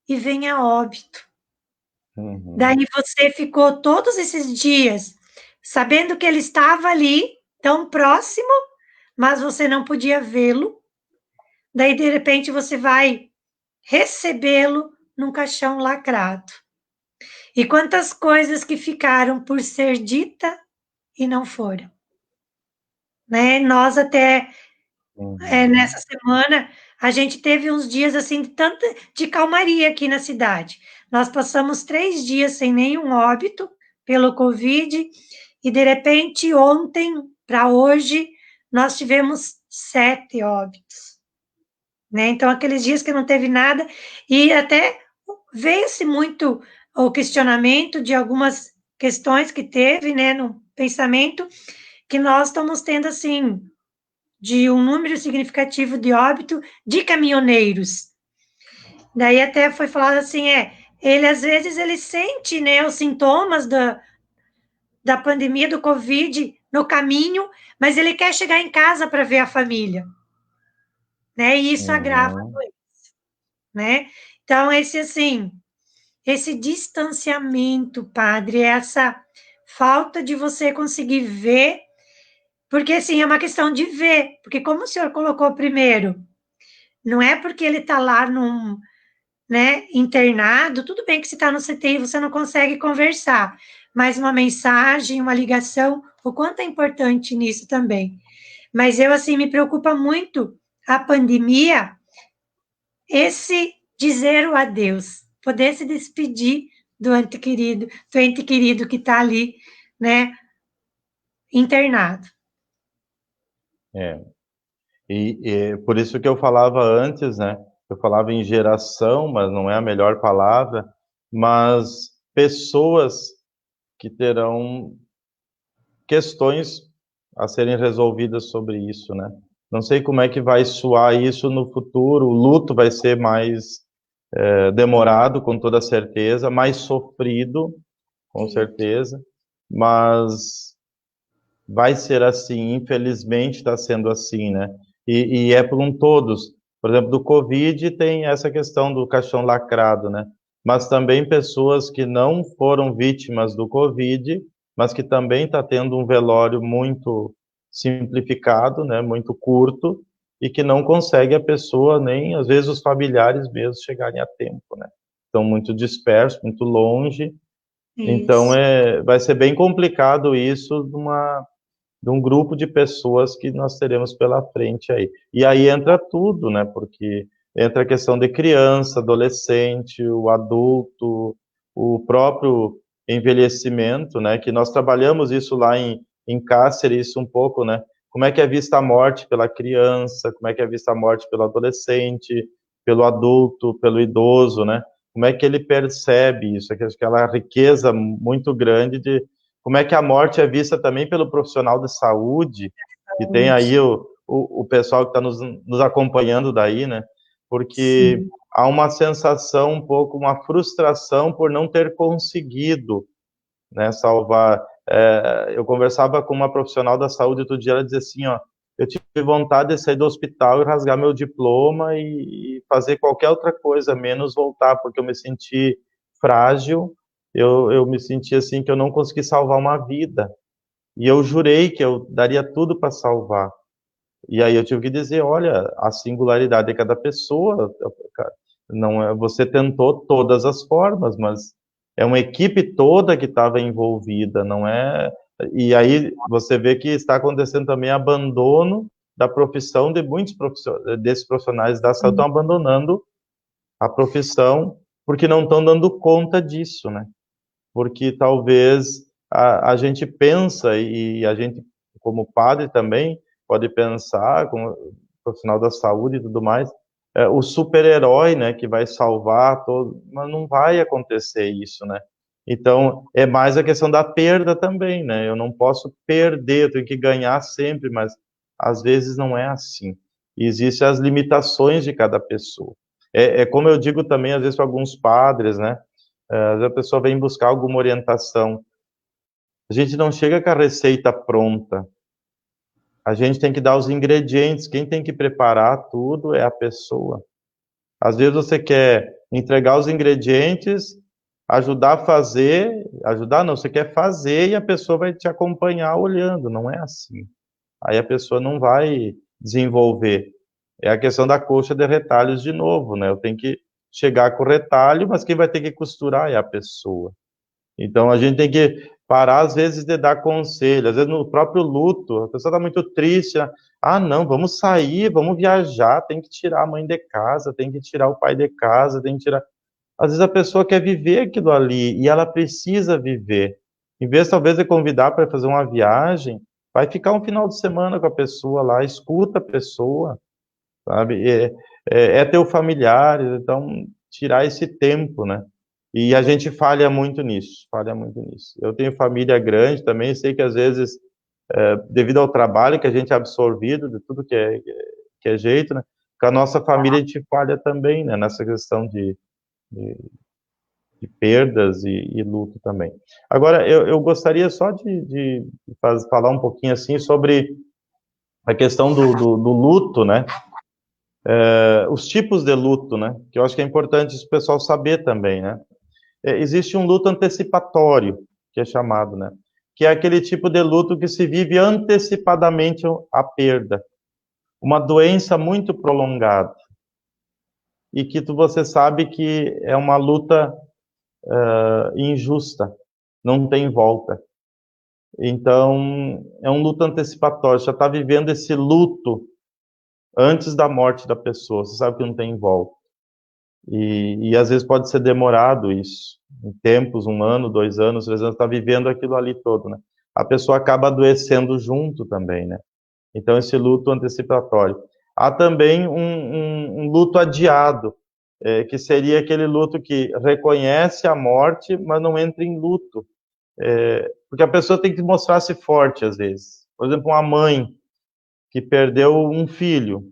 e vem a óbito. Uhum. Daí você ficou todos esses dias sabendo que ele estava ali, tão próximo, mas você não podia vê-lo. Daí, de repente, você vai recebê-lo num caixão lacrado. E quantas coisas que ficaram por ser dita e não foram. Né? Nós até nessa semana a gente teve uns dias assim de calmaria aqui na cidade. Nós passamos 3 dias sem nenhum óbito pelo Covid e de repente ontem para hoje nós tivemos 7 óbitos. Né? Então aqueles dias que não teve nada e até veio-se muito o questionamento de algumas questões que teve, né, no pensamento, que nós estamos tendo, assim, de um número significativo de óbito de caminhoneiros. Daí até foi falado assim, ele às vezes ele sente, né, os sintomas da pandemia do Covid no caminho, mas ele quer chegar em casa para ver a família, né, e isso agrava a doença, né. Então, esse distanciamento, padre, falta de você conseguir ver, porque assim, é uma questão de ver, porque como o senhor colocou primeiro, não é porque ele está lá né, internado, tudo bem que se está no CTI você não consegue conversar, mas uma mensagem, uma ligação, o quanto é importante nisso também. Mas eu, assim, me preocupa muito a pandemia, esse dizer o adeus, poder se despedir do ente querido que está ali, né, internado. É. E por isso que eu falava antes, né? Eu falava em geração, mas não é a melhor palavra, mas pessoas que terão questões a serem resolvidas sobre isso, né? Não sei como é que vai soar isso no futuro. O luto vai ser mais demorado, com toda certeza, mais sofrido, com Sim. certeza, mas vai ser assim, infelizmente está sendo assim, né? E é por um todos. Por exemplo, do Covid tem essa questão do caixão lacrado, né? Mas também pessoas que não foram vítimas do Covid, mas que também está tendo um velório muito simplificado, né? Muito curto, e que não consegue a pessoa, nem às vezes os familiares mesmo, chegarem a tempo, né? Estão muito dispersos, muito longe, então Isso. vai ser bem complicado isso de um grupo de pessoas que nós teremos pela frente aí. E aí entra tudo, né? Porque entra a questão de criança, adolescente, o adulto, o próprio envelhecimento, né? Que nós trabalhamos isso lá em Cáceres, isso um pouco, né? Como é que é vista a morte pela criança, como é que é vista a morte pelo adolescente, pelo adulto, pelo idoso, né? Como é que ele percebe isso? Aquela riqueza muito grande de como é que a morte é vista também pelo profissional de saúde, e tem aí o pessoal que está nos acompanhando daí, né? Porque Sim. há uma sensação um pouco, uma frustração por não ter conseguido, né, salvar. Eu conversava com uma profissional da saúde outro dia, ela dizia assim, ó, eu tive vontade de sair do hospital e rasgar meu diploma e fazer qualquer outra coisa, menos voltar, porque eu me senti frágil, eu me senti assim que eu não consegui salvar uma vida. E eu jurei que eu daria tudo para salvar. E aí eu tive que dizer, olha, a singularidade de cada pessoa, não é, você tentou todas as formas, mas é uma equipe toda que estava envolvida, não é? E aí você vê que está acontecendo também abandono da profissão de muitos desses profissionais da saúde estão abandonando a profissão porque não estão dando conta disso, né? Porque talvez a gente pensa, e a gente, como padre também, pode pensar, como profissional da saúde e tudo mais, o super-herói, né, que vai salvar todo, mas não vai acontecer isso, né? Então, é mais a questão da perda também, né? Eu não posso perder, eu tenho que ganhar sempre, mas às vezes não é assim. E existem as limitações de cada pessoa. É como eu digo também, às vezes, para alguns padres, né? Às vezes a pessoa vem buscar alguma orientação. A gente não chega com a receita pronta. A gente tem que dar os ingredientes. Quem tem que preparar tudo é a pessoa. Às vezes você quer entregar os ingredientes, ajudar a fazer, ajudar não, você quer fazer e a pessoa vai te acompanhar olhando. Não é assim. Aí a pessoa não vai desenvolver. É a questão da coxa de retalhos de novo, né? Eu tenho que chegar com o retalho, mas quem vai ter que costurar é a pessoa. Então a gente tem que parar, às vezes, de dar conselho. Às vezes, no próprio luto, a pessoa está muito triste. Né? Ah, não, vamos sair, vamos viajar. Tem que tirar a mãe de casa, tem que tirar o pai de casa, tem que tirar. Às vezes a pessoa quer viver aquilo ali e ela precisa viver. Em vez, talvez, de convidar para fazer uma viagem, vai ficar um final de semana com a pessoa lá, escuta a pessoa, sabe? É teu familiar, então tirar esse tempo, né? E a gente falha muito nisso, falha muito nisso. Eu tenho família grande também, sei que às vezes, devido ao trabalho que a gente é absorvido de tudo que é jeito, né? Com a nossa família a gente falha também, né? Nessa questão de, de perdas e luto também. Agora, eu gostaria só de falar um pouquinho assim sobre a questão do luto, né? Os tipos de luto, né? Que eu acho que é importante o pessoal saber também, né? Existe um luto antecipatório, que é chamado, né? que é aquele tipo de luto que se vive antecipadamente a perda. Uma doença muito prolongada. E que você sabe que é uma luta injusta, não tem volta. Então, é um luto antecipatório, você já está vivendo esse luto antes da morte da pessoa, você sabe que não tem volta. E às vezes pode ser demorado isso, em tempos, 1 ano, 2 anos, 3 anos, está vivendo aquilo ali todo, né? A pessoa acaba adoecendo junto também, né? Então, esse luto antecipatório. Há também um luto adiado, que seria aquele luto que reconhece a morte, mas não entra em luto. Porque a pessoa tem que mostrar-se forte, às vezes. Por exemplo, uma mãe que perdeu um filho,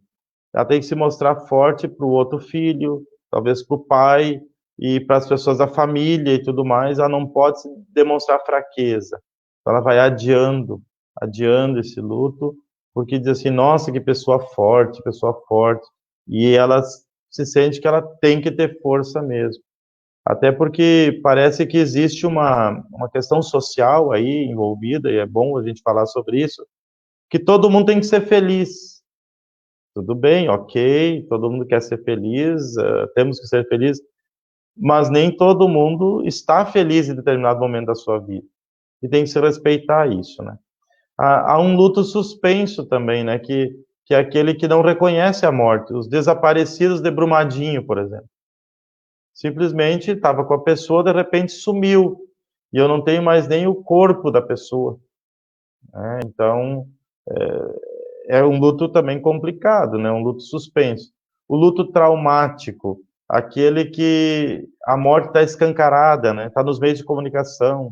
ela tem que se mostrar forte para o outro filho, talvez para o pai e para as pessoas da família e tudo mais. Ela não pode demonstrar fraqueza. Então, ela vai adiando esse luto, porque diz assim, nossa, que pessoa forte, e ela se sente que ela tem que ter força mesmo. Até porque parece que existe uma questão social aí envolvida, e é bom a gente falar sobre isso, que todo mundo tem que ser feliz. Tudo bem, ok, todo mundo quer ser feliz, temos que ser felizes, mas nem todo mundo está feliz em determinado momento da sua vida. E tem que se respeitar isso, né? Há um luto suspenso também, né? Que é aquele que não reconhece a morte. Os desaparecidos de Brumadinho, por exemplo. Simplesmente estava com a pessoa, de repente sumiu. E eu não tenho mais nem o corpo da pessoa. Né? Então, é um luto também complicado, né? Um luto suspenso. O luto traumático, aquele que a morte está escancarada, né? Está nos meios de comunicação.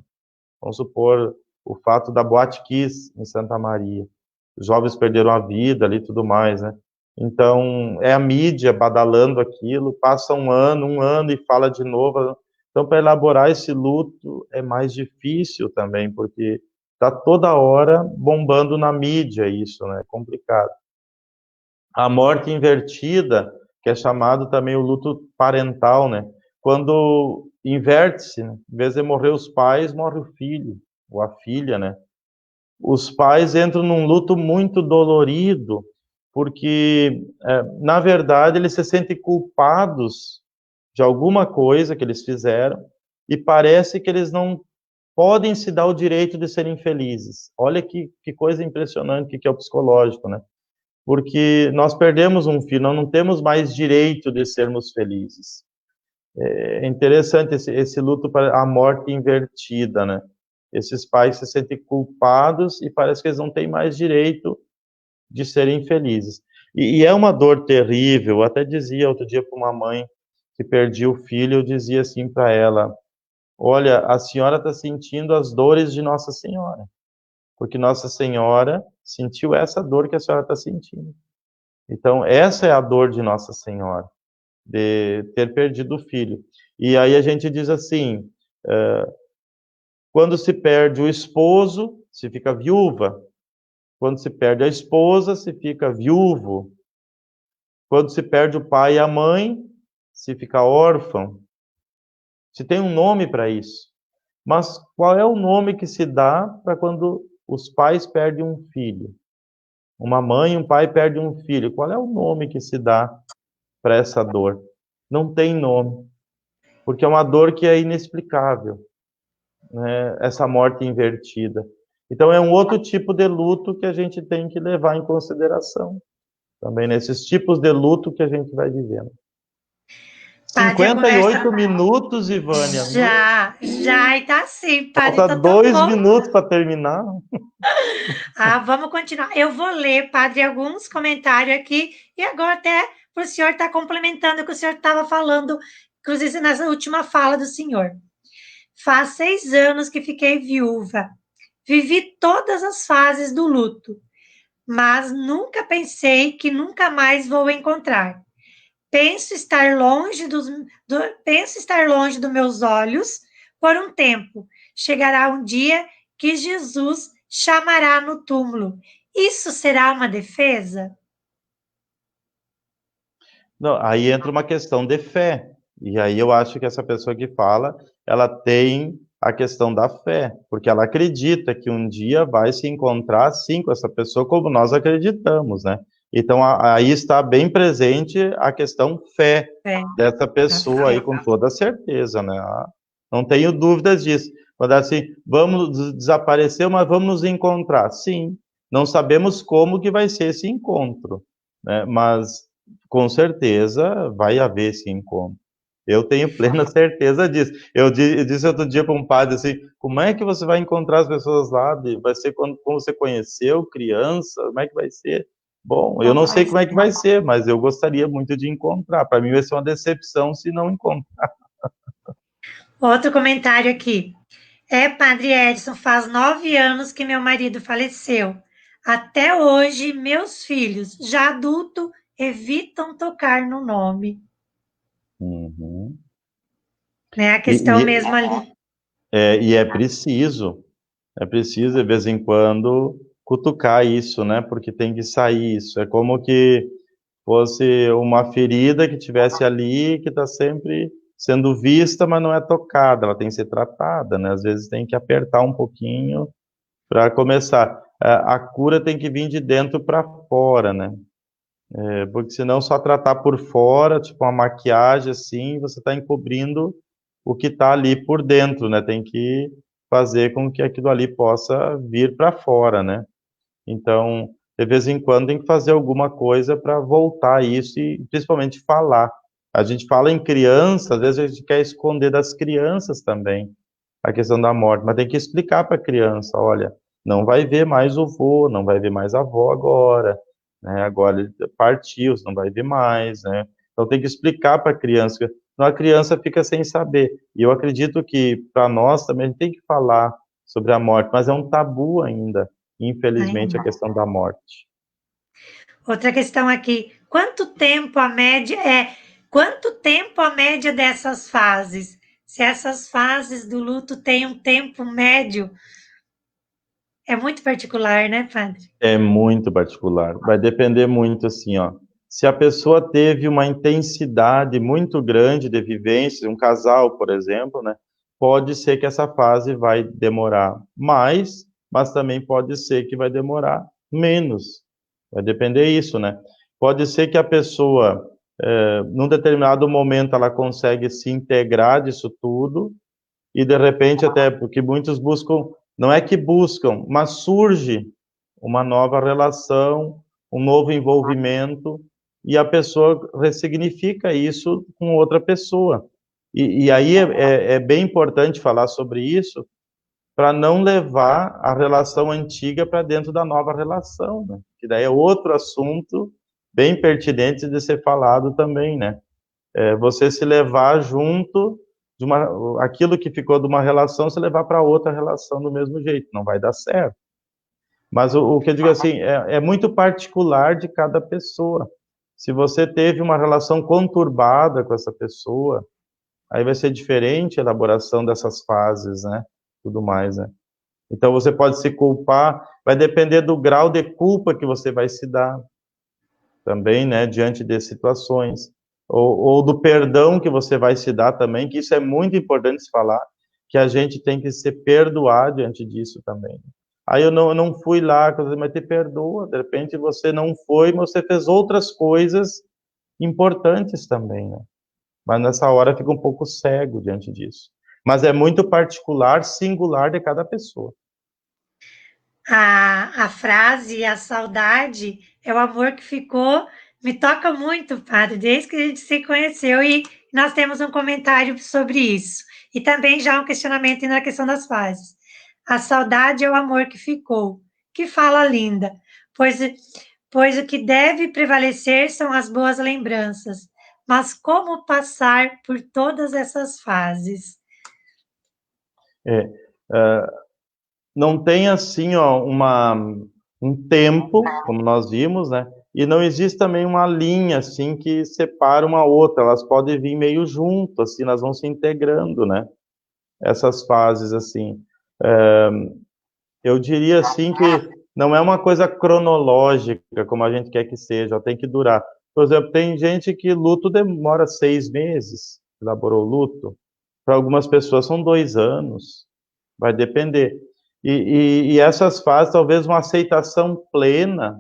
Vamos supor o fato da Boate Kiss em Santa Maria. Os jovens perderam a vida ali e tudo mais, né? Então, é a mídia badalando aquilo, passa um ano e fala de novo. Então, para elaborar esse luto é mais difícil também, porque está toda hora bombando na mídia isso, né? É complicado. A morte invertida, que é chamado também o luto parental, né? Quando inverte-se, né? Em vez de morrer os pais, morre o filho ou a filha, né? Os pais entram num luto muito dolorido, porque, na verdade, eles se sentem culpados de alguma coisa que eles fizeram e parece que eles não podem se dar o direito de serem felizes. Olha que coisa impressionante que é o psicológico, né? Porque nós perdemos um filho, nós não temos mais direito de sermos felizes. É interessante esse luto para a morte invertida, né? Esses pais se sentem culpados e parece que eles não têm mais direito de serem felizes. E é uma dor terrível. Eu até dizia outro dia para uma mãe que perdia o filho, eu dizia assim para ela: olha, a senhora está sentindo as dores de Nossa Senhora, porque Nossa Senhora sentiu essa dor que a senhora está sentindo. Então, essa é a dor de Nossa Senhora, de ter perdido o filho. E aí a gente diz assim, quando se perde o esposo, se fica viúva. Quando se perde a esposa, se fica viúvo. Quando se perde o pai e a mãe, se fica órfão. Se tem um nome para isso. Mas qual é o nome que se dá para quando os pais perdem um filho? Uma mãe e um pai perdem um filho. Qual é o nome que se dá para essa dor? Não tem nome. Porque é uma dor que é inexplicável, né? Essa morte invertida. Então é um outro tipo de luto que a gente tem que levar em consideração. Também nesses tipos de luto que a gente vai vivendo. Padre, a conversa 58 minutos, Ivânia. já e tá assim, padre, Falta tá tão 2 bom. minutos para terminar. Vamos continuar. Eu vou ler, padre, alguns comentários aqui e agora até para o senhor estar complementando o que o senhor estava falando, inclusive nessa última fala do senhor. Faz 6 anos que fiquei viúva. Vivi todas as fases do luto, mas nunca pensei que nunca mais vou encontrar. Penso estar longe dos meus olhos por um tempo. Chegará um dia que Jesus chamará no túmulo. Isso será uma defesa? Não, aí entra uma questão de fé. E aí eu acho que essa pessoa que fala, ela tem a questão da fé, porque ela acredita que um dia vai se encontrar, sim, com essa pessoa, como nós acreditamos, né? Então, aí está bem presente a questão fé É, dessa a pessoa aí, fé. com toda certeza, né? Não tenho dúvidas disso. Quando é assim, vamos desaparecer, mas vamos nos encontrar. Sim, não sabemos como que vai ser esse encontro, né? Mas, com certeza, vai haver esse encontro. Eu tenho plena certeza disso. Eu disse outro dia para um padre assim, como é que você vai encontrar as pessoas lá? Vai ser quando você conheceu, criança? Como é que vai ser? Bom, eu não Como sei vai como é ser? que vai ser, mas eu gostaria muito de encontrar. Para mim vai ser uma decepção se não encontrar. Outro comentário aqui. Padre Edson, faz 9 anos que meu marido faleceu. Até hoje, meus filhos, já adulto, evitam tocar no nome. Uhum. Né? A E, questão e, mesmo ali. e é preciso de vez em quando cutucar isso, né? Porque tem que sair isso. É como que fosse uma ferida que tivesse ali, que está sempre sendo vista, mas não é tocada, ela tem que ser tratada, né? Às vezes tem que apertar um pouquinho para começar. A cura tem que vir de dentro para fora, né? Porque senão só tratar por fora, tipo uma maquiagem assim, você está encobrindo o que está ali por dentro, né? Tem que fazer com que aquilo ali possa vir para fora, né? Então, de vez em quando tem que fazer alguma coisa para voltar isso e principalmente falar. A gente fala em criança, às vezes a gente quer esconder das crianças também a questão da morte, mas tem que explicar para a criança, olha, não vai ver mais o vô, não vai ver mais a avó agora, né? Agora ele partiu, você não vai ver mais, né? Então tem que explicar para a criança, senão a criança fica sem saber. E eu acredito que para nós também a gente tem que falar sobre a morte, mas é um tabu ainda, infelizmente, a Ainda. questão da morte. Outra questão aqui. Quanto tempo a média dessas fases? Se essas fases do luto têm um tempo médio, é muito particular, né, padre? É muito particular. Vai depender muito, assim, ó. Se a pessoa teve uma intensidade muito grande de vivência, um casal, por exemplo, né? Pode ser que essa fase vai demorar mais, mas também pode ser que vai demorar menos. Vai depender disso, né? Pode ser que a pessoa, num determinado momento, ela consegue se integrar disso tudo, e de repente, até porque muitos buscam, não é que buscam, mas surge uma nova relação, um novo envolvimento, e a pessoa ressignifica isso com outra pessoa. E aí é bem importante falar sobre isso, para não levar a relação antiga para dentro da nova relação, né? Que daí é outro assunto bem pertinente de ser falado também, né? Você se levar junto de aquilo que ficou de uma relação, se levar para outra relação do mesmo jeito, não vai dar certo. Mas o que eu digo assim, é muito particular de cada pessoa. Se você teve uma relação conturbada com essa pessoa, aí vai ser diferente a elaboração dessas fases, né? Tudo mais, né? Então você pode se culpar, vai depender do grau de culpa que você vai se dar também, né? Diante de situações. Ou do perdão que você vai se dar também, que isso é muito importante se falar, que a gente tem que se perdoar diante disso também. Aí eu não fui lá, mas te perdoa, de repente você não foi, mas você fez outras coisas importantes também, né? Mas nessa hora fica um pouco cego diante disso. Mas é muito particular, singular de cada pessoa. A frase, a saudade, é o amor que ficou, me toca muito, padre, desde que a gente se conheceu e nós temos um comentário sobre isso. E também já um questionamento na questão das fases. A saudade é o amor que ficou. Que fala linda, pois, pois o que deve prevalecer são as boas lembranças. Mas como passar por todas essas fases? É, não tem assim, ó, um tempo, como nós vimos, né? E não existe também uma linha assim que separa uma outra. Elas podem vir meio junto, assim, elas vão se integrando, né? Essas fases assim. Eu diria assim que não é uma coisa cronológica como a gente quer que seja. Tem que durar. Por exemplo, tem gente que luto demora 6 meses, elaborou o luto. Para algumas pessoas são 2 anos. vai depender. E essas fases, talvez uma aceitação plena,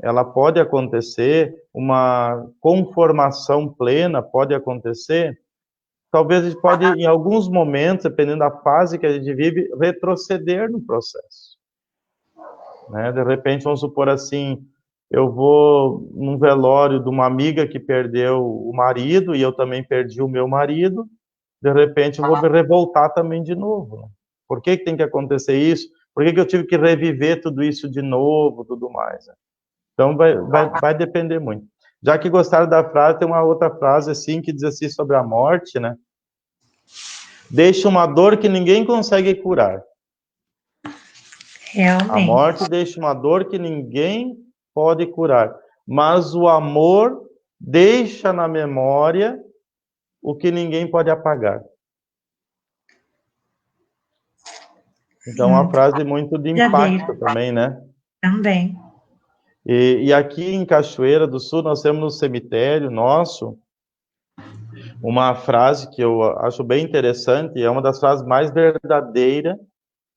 ela pode acontecer, uma conformação plena pode acontecer. Talvez a gente pode, em alguns momentos, dependendo da fase que a gente vive, retroceder no processo. Né? De repente, vamos supor assim, eu vou num velório de uma amiga que perdeu o marido, e eu também perdi o meu marido, de repente eu vou me revoltar também de novo. Né? Por que tem que acontecer isso? Por que eu tive que reviver tudo isso de novo, tudo mais? Né? Então, vai depender muito. Já que gostaram da frase, tem uma outra frase assim, que diz assim sobre a morte, né? Deixa uma dor que ninguém consegue curar. Realmente. A morte deixa uma dor que ninguém pode curar. Mas o amor deixa na memória o que ninguém pode apagar. Então, uma frase muito de impacto também, né? Também. E aqui em Cachoeira do Sul, nós temos no cemitério nosso uma frase que eu acho bem interessante, e é uma das frases mais verdadeiras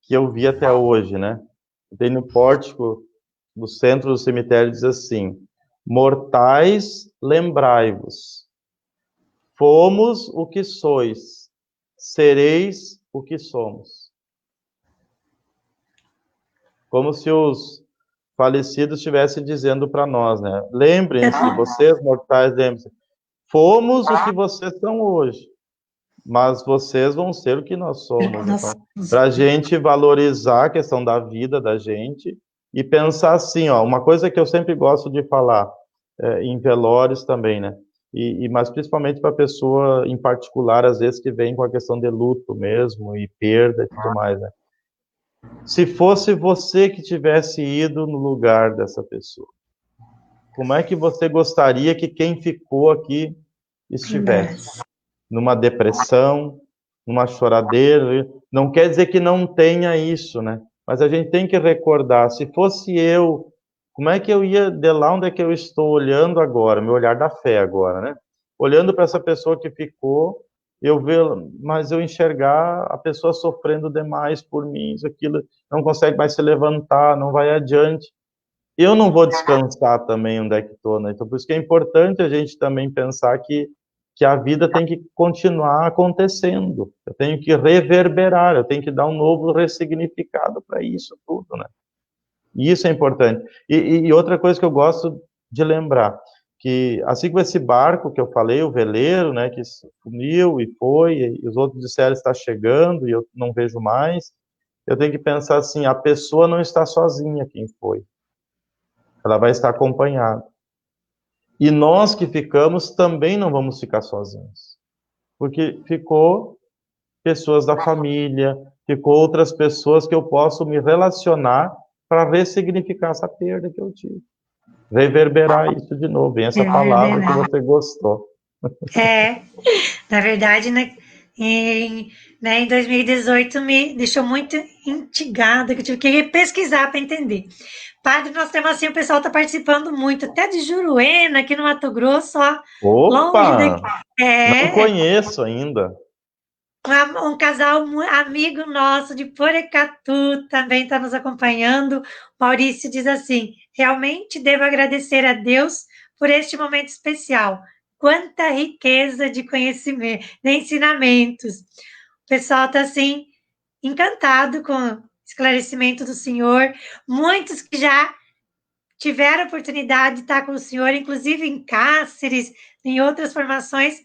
que eu vi até hoje, né? Tem no pórtico do centro do cemitério, diz assim: mortais, lembrai-vos, fomos o que sois, sereis o que somos. Como se os falecidos estivessem dizendo para nós, né? Lembrem-se, vocês mortais, lembrem-se, fomos o que vocês são hoje, mas vocês vão ser o que nós somos. Então, para a gente valorizar a questão da vida da gente e pensar assim, ó, uma coisa que eu sempre gosto de falar em velórios também, né? Mas principalmente para a pessoa em particular, às vezes que vem com a questão de luto mesmo e perda e tudo mais, né? Se fosse você que tivesse ido no lugar dessa pessoa, como é que você gostaria que quem ficou aqui estivesse? Numa depressão, numa choradeira? Não quer dizer que não tenha isso, né? Mas a gente tem que recordar, se fosse eu, como é que eu ia, de lá onde é que eu estou olhando agora, meu olhar da fé agora, né? Olhando para essa pessoa que ficou, mas eu enxergar a pessoa sofrendo demais por mim, isso, aquilo, não consegue mais se levantar, não vai adiante. Eu não vou descansar também onde é que estou, né? Então, por isso que é importante a gente também pensar que a vida tem que continuar acontecendo. Eu tenho que reverberar, eu tenho que dar um novo ressignificado para isso tudo, né? E isso é importante. E outra coisa que eu gosto de lembrar, que assim como esse barco que eu falei, o veleiro, né, que sumiu e foi, e os outros disseram está chegando e eu não vejo mais, eu tenho que pensar assim, a pessoa não está sozinha quem foi. Ela vai estar acompanhada. E nós que ficamos também não vamos ficar sozinhos. Porque ficou pessoas da família, ficou outras pessoas que eu posso me relacionar para ressignificar essa perda que eu tive. Reverberar isso de novo, bem essa palavra que você gostou. Na verdade, né, em 2018 me deixou muito instigada, que eu tive que pesquisar para entender. Padre, nós temos assim, o pessoal está participando muito, até de Juruena, aqui no Mato Grosso, ó, longe daqui. Não conheço ainda. Um casal amigo nosso de Porecatu também está nos acompanhando. Maurício diz assim: realmente devo agradecer a Deus por este momento especial. Quanta riqueza de conhecimento, de ensinamentos. O pessoal está assim encantado com o esclarecimento do Senhor. Muitos que já tiveram a oportunidade de estar com o Senhor, inclusive em Cáceres, em outras formações,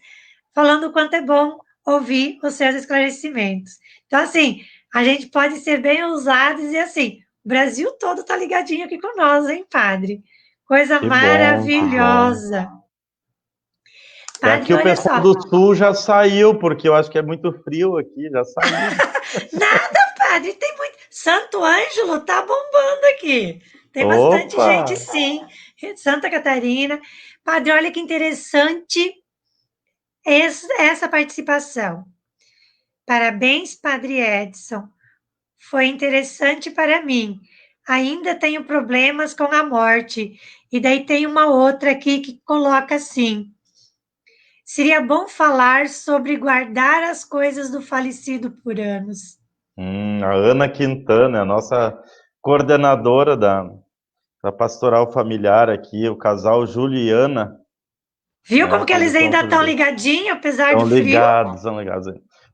falando o quanto é bom ouvir os seus esclarecimentos. Então, assim, a gente pode ser bem ousados e, assim, o Brasil todo está ligadinho aqui com nós, hein, padre? Coisa maravilhosa. Padre, aqui o pessoal do Sul já saiu, porque eu acho que é muito frio aqui, já saiu. Nada, padre, tem muito. Santo Ângelo tá bombando aqui. Tem bastante gente, sim. Santa Catarina. Padre, olha que interessante essa participação. Parabéns, Padre Edson. Foi interessante para mim. Ainda tenho problemas com a morte. E daí tem uma outra aqui que coloca assim: seria bom falar sobre guardar as coisas do falecido por anos. A Ana Quintana, a nossa coordenadora da Pastoral Familiar aqui, o casal Juliana, Viu né? como que eles Todos ainda juntos os estão dois. ligadinhos, apesar do Estão frio? ligados, são ligados.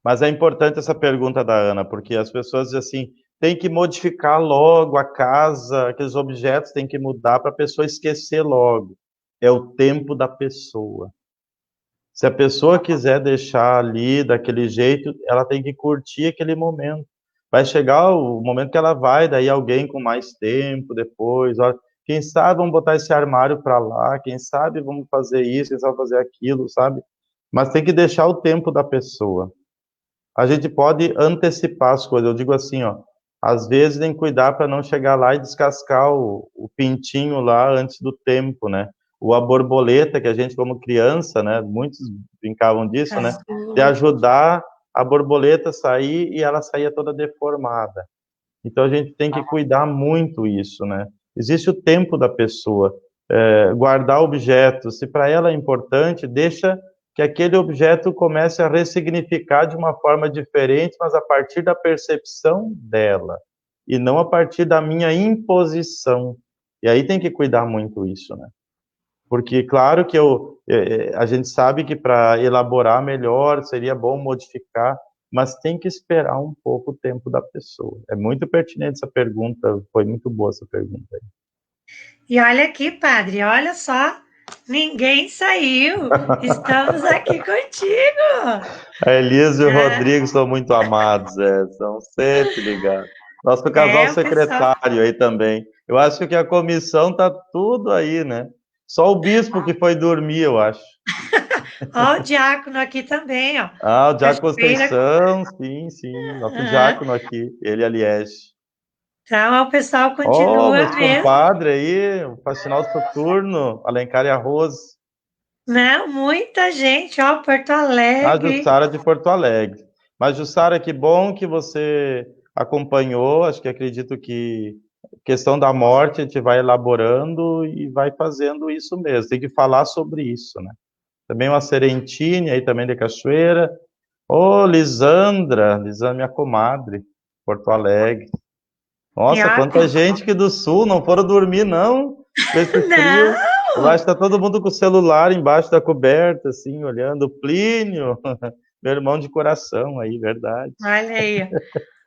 Mas é importante essa pergunta da Ana, porque as pessoas dizem assim, tem que modificar logo a casa, aqueles objetos tem que mudar para a pessoa esquecer logo. É o tempo da pessoa. Se a pessoa quiser deixar ali daquele jeito, ela tem que curtir aquele momento. Vai chegar o momento que ela vai, daí alguém com mais tempo depois, olha, quem sabe vamos botar esse armário para lá, quem sabe vamos fazer isso, quem sabe fazer aquilo, sabe? Mas tem que deixar o tempo da pessoa. A gente pode antecipar as coisas. Eu digo assim, ó, às vezes tem que cuidar para não chegar lá e descascar o pintinho lá antes do tempo, né? Ou a borboleta, que a gente, como criança, né? Muitos brincavam disso, né? De Casulo. ajudar a borboleta a sair e ela saía toda deformada. Então a gente tem que cuidar muito isso, né? Existe o tempo da pessoa, guardar objetos. Se para ela é importante, deixa que aquele objeto comece a ressignificar de uma forma diferente, mas a partir da percepção dela e não a partir da minha imposição. E aí tem que cuidar muito isso, né? Porque, claro que a gente sabe que para elaborar melhor seria bom modificar, mas tem que esperar um pouco o tempo da pessoa. É muito pertinente essa pergunta, foi muito boa essa pergunta aí. E olha aqui, padre, olha só, ninguém saiu. Estamos aqui contigo. A Elisa e o Ah, Rodrigo são muito amados, são sempre ligados. Nosso casal o pessoal. secretário aí também. Eu acho que a comissão tá tudo aí, né? Só o bispo que foi dormir, eu acho. Ó, o diácono aqui também, ó. Ah, o Diácono Cachoeira. Conceição, sim, sim, nosso Ah, diácono aqui, ele e a Liege. então, o pessoal Ó, continua meus mesmo. compadres aí, o Faxinal Soturno, Alencar e Arroz. Não, muita gente, ó, Porto A Alegre. Jussara de Porto Alegre. Mas, Jussara, que bom que você acompanhou. Acho que acredito que questão da morte a gente vai elaborando e vai fazendo isso mesmo. Tem que falar sobre isso, né? Também uma Serentine aí também de Cachoeira. Ô, Lisandra, minha comadre, Porto Alegre. E Nossa, ó, quanta gente que do sul não foram dormir, não, com esse frio. Eu não, acho que tá todo mundo com o celular embaixo da coberta, assim, olhando. Plínio, meu irmão de coração aí, verdade. olha aí.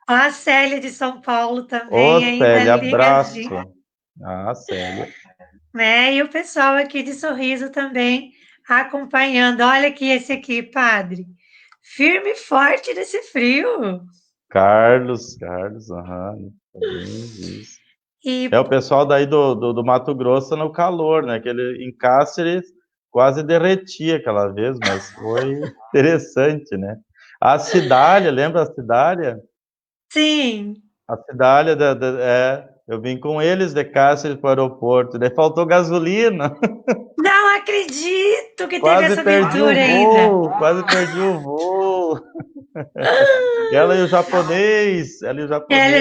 Ó, a Célia de São Paulo Ô, também ainda Célia, ligadinha, abraço. Ah, Célia. né? E o pessoal aqui de Sorriso também acompanhando. Olha aqui esse aqui, padre. Firme e forte nesse frio. Carlos, aham, também, isso. É E o pessoal daí do Mato Grosso no calor, né? Aquele em Cáceres quase derretia aquela vez, mas foi interessante, né? A Cidália, lembra a Cidália? sim, A Cidália, eu vim com eles de Cáceres para o aeroporto, daí faltou gasolina, não acredito que teve quase essa perdi o aventura ainda. voo, quase perdi o voo. Ela e o Ela é japonês.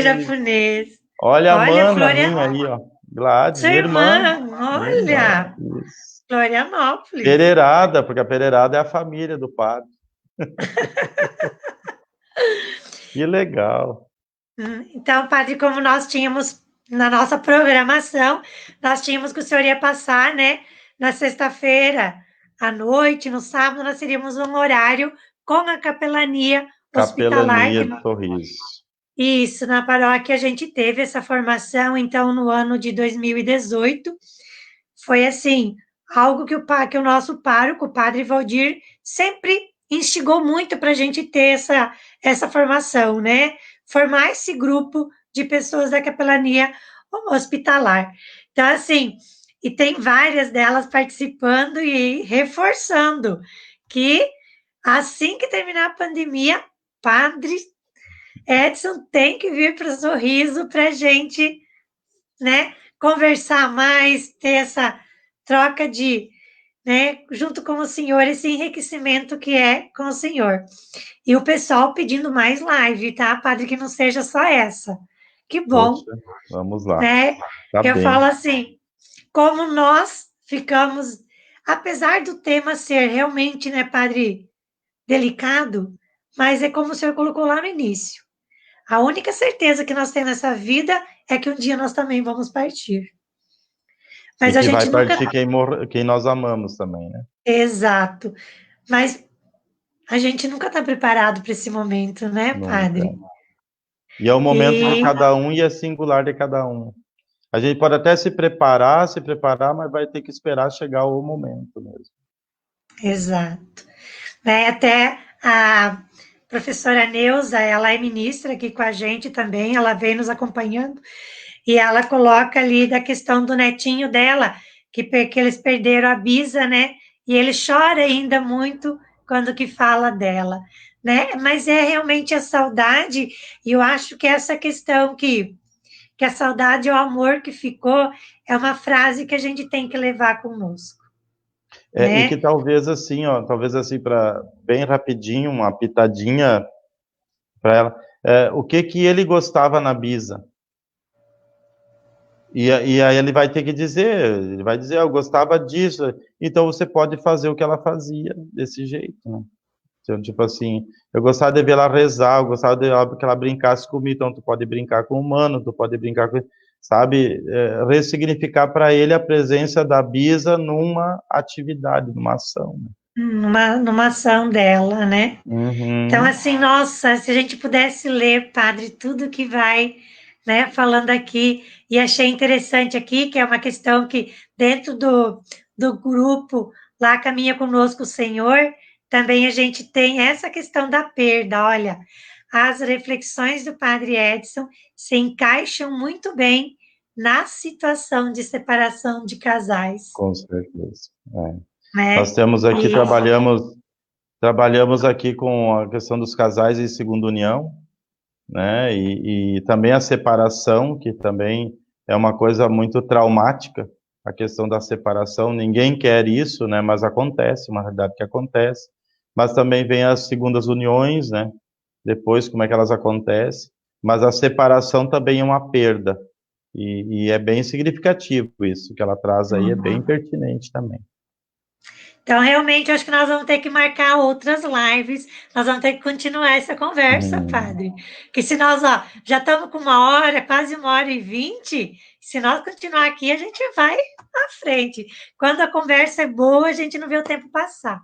japonês. Olha a Olha, mana minha aí, ó. Gladys, sua minha irmã, irmã, olha, isso. Florianópolis. Pereirada, porque a Pereirada é a família do padre. Que legal. Então, padre, como nós tínhamos na nossa programação, nós tínhamos que o senhor ia passar, né, na sexta-feira à noite, no sábado, nós teríamos um horário com a capelania hospitalar. Capelania de Sorriso. Isso, na paróquia a gente teve essa formação, então, no ano de 2018. Foi assim, algo que o nosso pároco, o padre Valdir, sempre instigou muito para a gente ter essa formação, né? Formar esse grupo de pessoas da capelania hospitalar. Então, assim, e tem várias delas participando e reforçando que assim que terminar a pandemia, padre Edson tem que vir para o Sorriso para a gente, né, conversar mais, ter essa troca de, né, junto com o Senhor, esse enriquecimento que é com o Senhor. E o pessoal pedindo mais live, tá, padre, que não seja só essa. Que bom, Poxa, vamos lá. né? Tá Que eu falo bem. assim, como nós ficamos, apesar do tema ser realmente, né, padre, delicado, mas é como o senhor colocou lá no início. A única certeza que nós temos nessa vida é que um dia nós também vamos partir. Mas e a que vai gente nunca... partir quem nós amamos também, né? Exato. Mas a gente nunca está preparado para esse momento, né, Nunca. padre? E é o momento de E... cada um e é singular de cada um. A gente pode até se preparar, mas vai ter que esperar chegar o momento mesmo. Exato. Até a professora Neuza, ela é ministra aqui com a gente também, ela vem nos acompanhando, e ela coloca ali da questão do netinho dela, que eles perderam a Bisa, né? E ele chora ainda muito quando que fala dela, né? Mas é realmente a saudade, e eu acho que essa questão que a saudade é o amor que ficou, é uma frase que a gente tem que levar conosco, E que né? talvez assim, para bem rapidinho, uma pitadinha para ela. O que que ele gostava na Bisa? E aí ele vai ter que dizer, ele vai dizer, eu gostava disso. Então você pode fazer o que ela fazia desse jeito, né? Então, tipo assim, eu gostava de ver ela rezar, eu gostava de que ela brincasse comigo, então tu pode brincar com o humano, tu pode brincar com, sabe, ressignificar para ele a presença da Bisa numa atividade, numa ação, né? Numa ação dela, né? Então, Uhum. assim, nossa, se a gente pudesse ler, padre, tudo que vai, né, falando aqui, e achei interessante aqui, que é uma questão que dentro do grupo, lá Caminha Conosco o Senhor, também a gente tem essa questão da perda, olha, as reflexões do padre Edson se encaixam muito bem na situação de separação de casais, Com certeza. Nós né? temos aqui, E trabalhamos aqui com a questão dos casais em segunda união, né? E também a separação, que também é uma coisa muito traumática, a questão da separação. Ninguém quer isso, né? Mas acontece, uma realidade que acontece. Mas também vem as segundas uniões, né? Depois, como é que elas acontecem. Mas a separação também é uma perda. E é bem significativo isso que ela traz aí, é bem pertinente também. Então, realmente, eu acho que nós vamos ter que marcar outras lives, nós vamos ter que continuar essa conversa, padre. Porque se nós, ó, já estamos com 1 hora, quase 1h20, se nós continuar aqui, a gente vai à frente. Quando a conversa é boa, a gente não vê o tempo passar.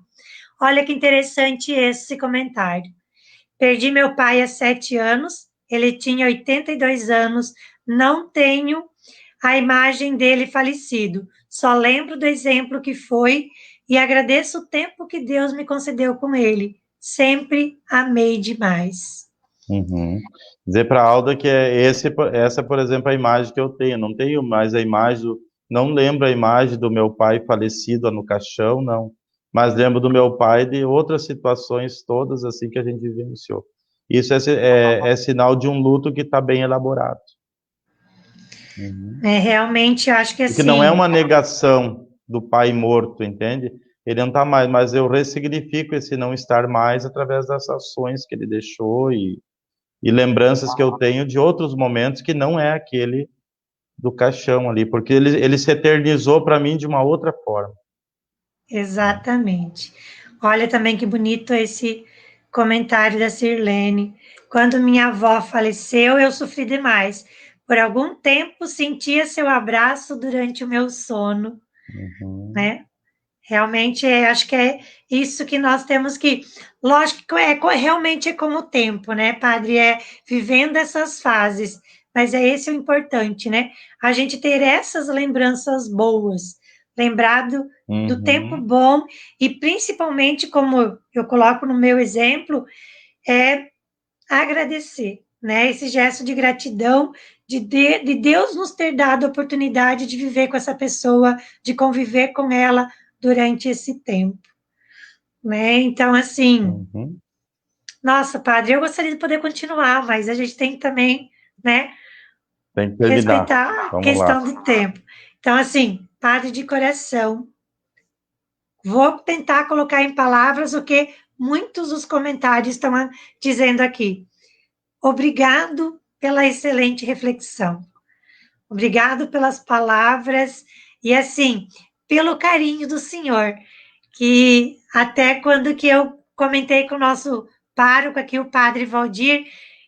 Olha que interessante esse comentário. Perdi meu pai há 7 anos, ele tinha 82 anos, não tenho a imagem dele falecido, só lembro do exemplo que foi e agradeço o tempo que Deus me concedeu com ele. Sempre amei demais. Uhum. Dizer para a Alda que essa, por exemplo, a imagem que eu tenho. Não tenho mais a imagem, não lembro a imagem do meu pai falecido no caixão, não. Mas lembro do meu pai de outras situações todas assim que a gente vivenciou. Isso é sinal de um luto que está bem elaborado. Uhum. Realmente, eu acho que E que não é assim, uma negação do pai morto, entende? Ele não está mais, mas eu ressignifico esse não estar mais através das ações que ele deixou e lembranças que eu tenho de outros momentos que não é aquele do caixão ali, porque ele se eternizou para mim de uma outra forma. exatamente. Olha também que bonito esse comentário da Sirlene. Quando minha avó faleceu, eu sofri demais. Por algum tempo sentia seu abraço durante o meu sono, Uhum. né? Realmente, acho que é isso que nós temos que. Lógico que realmente é como o tempo, né, padre? É vivendo essas fases. Mas é esse o importante, né? A gente ter essas lembranças boas, lembrado do tempo Uhum. bom, e principalmente, como eu coloco no meu exemplo, é agradecer, né? Esse gesto de gratidão de Deus nos ter dado a oportunidade de viver com essa pessoa, de conviver com ela durante esse tempo, né? Então, assim, Uhum. nossa, padre, eu gostaria de poder continuar, mas a gente tem que também, né, Tem que terminar. respeitar a Vamos lá. questão do tempo. Então, assim, padre de coração, vou tentar colocar em palavras o que muitos dos comentários estão dizendo aqui. Obrigado pela excelente reflexão. Obrigado pelas palavras e, assim, pelo carinho do Senhor, que até quando que eu comentei com o nosso pároco aqui, o padre Valdir,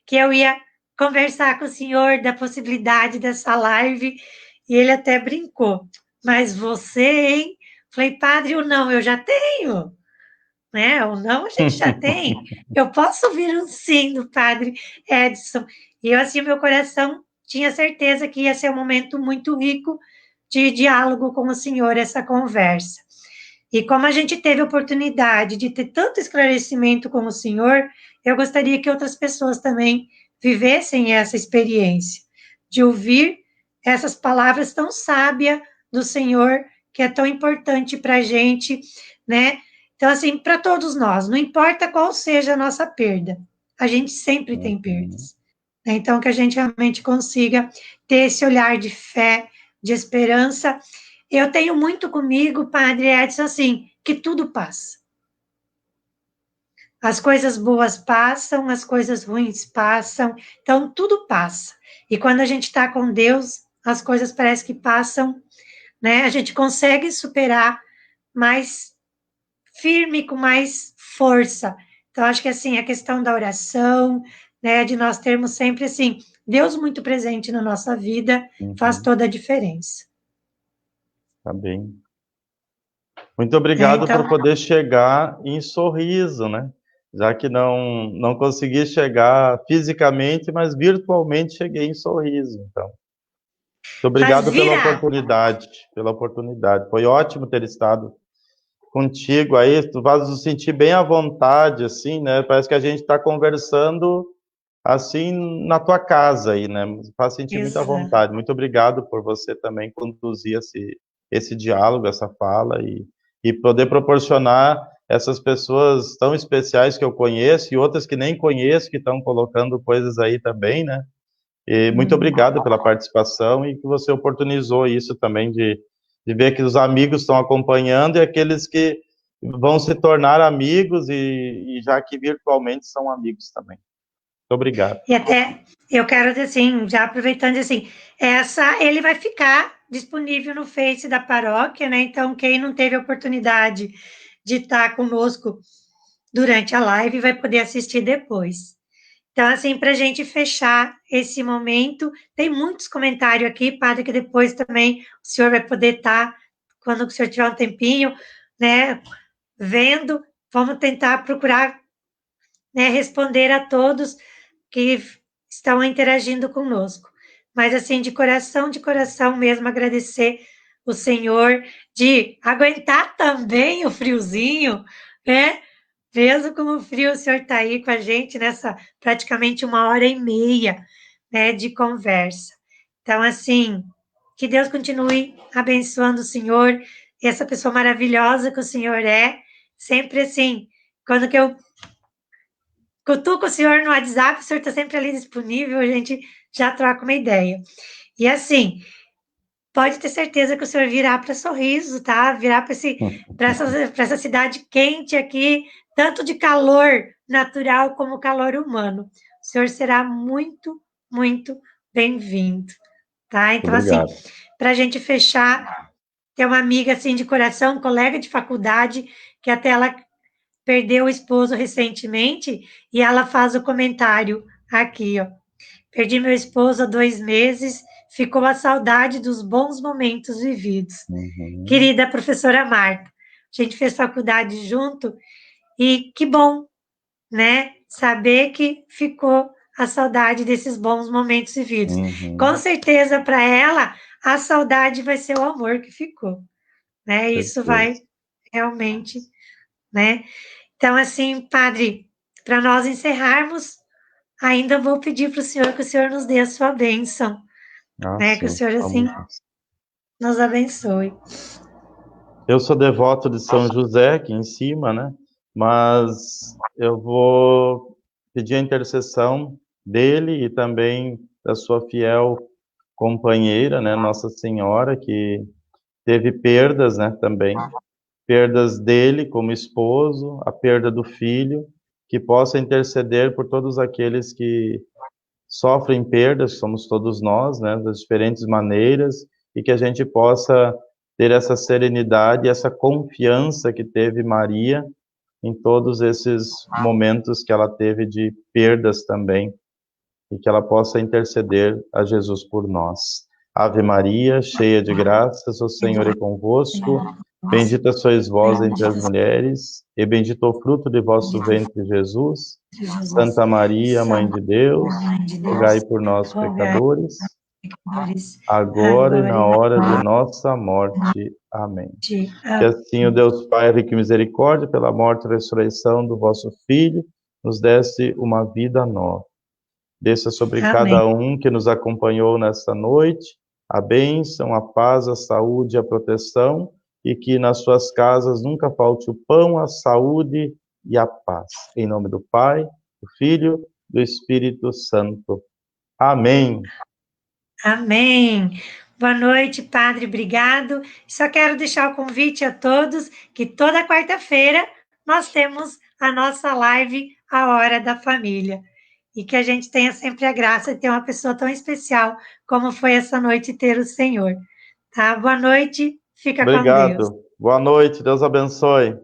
que eu ia conversar com o senhor da possibilidade dessa live, e ele até brincou. Mas você, hein? Falei, padre, o não eu já tenho, né? O não a gente já tem. Eu posso ouvir um sim do padre Edson. E eu, assim, meu coração tinha certeza que ia ser um momento muito rico de diálogo com o senhor, essa conversa. E como a gente teve a oportunidade de ter tanto esclarecimento com o senhor, eu gostaria que outras pessoas também vivessem essa experiência, de ouvir essas palavras tão sábias do Senhor, que é tão importante para a gente, né? Então, assim, para todos nós, não importa qual seja a nossa perda, a gente sempre tem perdas. Né? Então, que a gente realmente consiga ter esse olhar de fé, de esperança. Eu tenho muito comigo, Padre Edson, assim, que tudo passa. As coisas boas passam, as coisas ruins passam, então tudo passa. E quando a gente está com Deus, as coisas parecem que passam, né? A gente consegue superar mais firme, com mais força. Então, acho que assim, a questão da oração, né, de nós termos sempre assim, Deus muito presente na nossa vida, faz toda a diferença. Tá bem. Muito obrigado por poder chegar em Sorriso, né? Já que não consegui chegar fisicamente, mas virtualmente cheguei em Sorriso, então. Muito obrigado pela oportunidade. Foi ótimo ter estado contigo aí, tu faz nos sentir bem à vontade, assim, né? Parece que a gente está conversando, assim, na tua casa aí, né? Faz sentir muito à vontade. Muito obrigado por você também conduzir esse diálogo, essa fala e poder proporcionar essas pessoas tão especiais que eu conheço e outras que nem conheço, que estão colocando coisas aí também, né? E muito obrigado pela participação e que você oportunizou isso também de ver que os amigos estão acompanhando e aqueles que vão se tornar amigos e já que virtualmente são amigos também. Muito obrigado. E até eu quero, assim, já aproveitando, assim, ele vai ficar disponível no Face da paróquia, né? Então, quem não teve a oportunidade de estar conosco durante a live vai poder assistir depois. Então, assim, para a gente fechar esse momento, tem muitos comentários aqui, padre, que depois também o senhor vai poder estar, quando o senhor tiver um tempinho, né, vendo, vamos tentar procurar, né, responder a todos que estão interagindo conosco. Mas, assim, de coração mesmo, agradecer o Senhor de aguentar também o friozinho, né? Mesmo com o frio, o senhor está aí com a gente nessa praticamente 1h30, né, de conversa. Então, assim, que Deus continue abençoando o senhor, essa pessoa maravilhosa que o senhor é, sempre assim, quando que eu cutuco o senhor no WhatsApp, o senhor está sempre ali disponível, a gente já troca uma ideia. E assim, pode ter certeza que o senhor virá para Sorriso, tá? Virá para essa cidade quente aqui, tanto de calor natural como calor humano. O senhor será muito, muito bem-vindo, tá? Então, obrigado. Assim, para a gente fechar, tem uma amiga, assim, de coração, colega de faculdade, que até ela perdeu o esposo recentemente, e ela faz o comentário aqui, ó. Perdi meu esposo há 2 meses, ficou a saudade dos bons momentos vividos. Querida professora Marta, a gente fez faculdade junto e que bom, né? Saber que ficou a saudade desses bons momentos vividos. Com certeza, para ela, a saudade vai ser o amor que ficou, né? Isso vai realmente, né? Então, assim, padre, para nós encerrarmos, ainda vou pedir para o senhor que o senhor nos dê a sua bênção, né? Sim, que o senhor, assim, nos abençoe. Eu sou devoto de São José, aqui em cima, né? Mas eu vou pedir a intercessão dele e também da sua fiel companheira, né? Nossa Senhora, que teve perdas, né? Também. Perdas dele como esposo, a perda do filho, que possa interceder por todos aqueles que sofrem perdas, somos todos nós, né, das diferentes maneiras, e que a gente possa ter essa serenidade, essa confiança que teve Maria em todos esses momentos que ela teve de perdas também. e que ela possa interceder a Jesus por nós. Ave Maria, cheia de graças, o Senhor é convosco. Bendita sois vós entre as mulheres, e bendito o fruto de vosso ventre, Jesus. Santa Maria, Mãe de Deus, rogai por nós, pecadores, agora e na hora de nossa morte. Amém. Que assim o Deus Pai, rico em misericórdia, pela morte e ressurreição do vosso Filho, nos desse uma vida nova. Desça sobre cada um que nos acompanhou nesta noite a bênção, a paz, a saúde, a proteção, e que nas suas casas nunca falte o pão, a saúde e a paz. Em nome do Pai, do Filho, do Espírito Santo. Amém. Amém. Boa noite, Padre, obrigado. Só quero deixar o convite a todos que toda quarta-feira nós temos a nossa live, A Hora da Família. E que a gente tenha sempre a graça de ter uma pessoa tão especial como foi essa noite ter o Senhor. Tá? Boa noite, fica com Deus. Obrigado. Boa noite, Deus abençoe.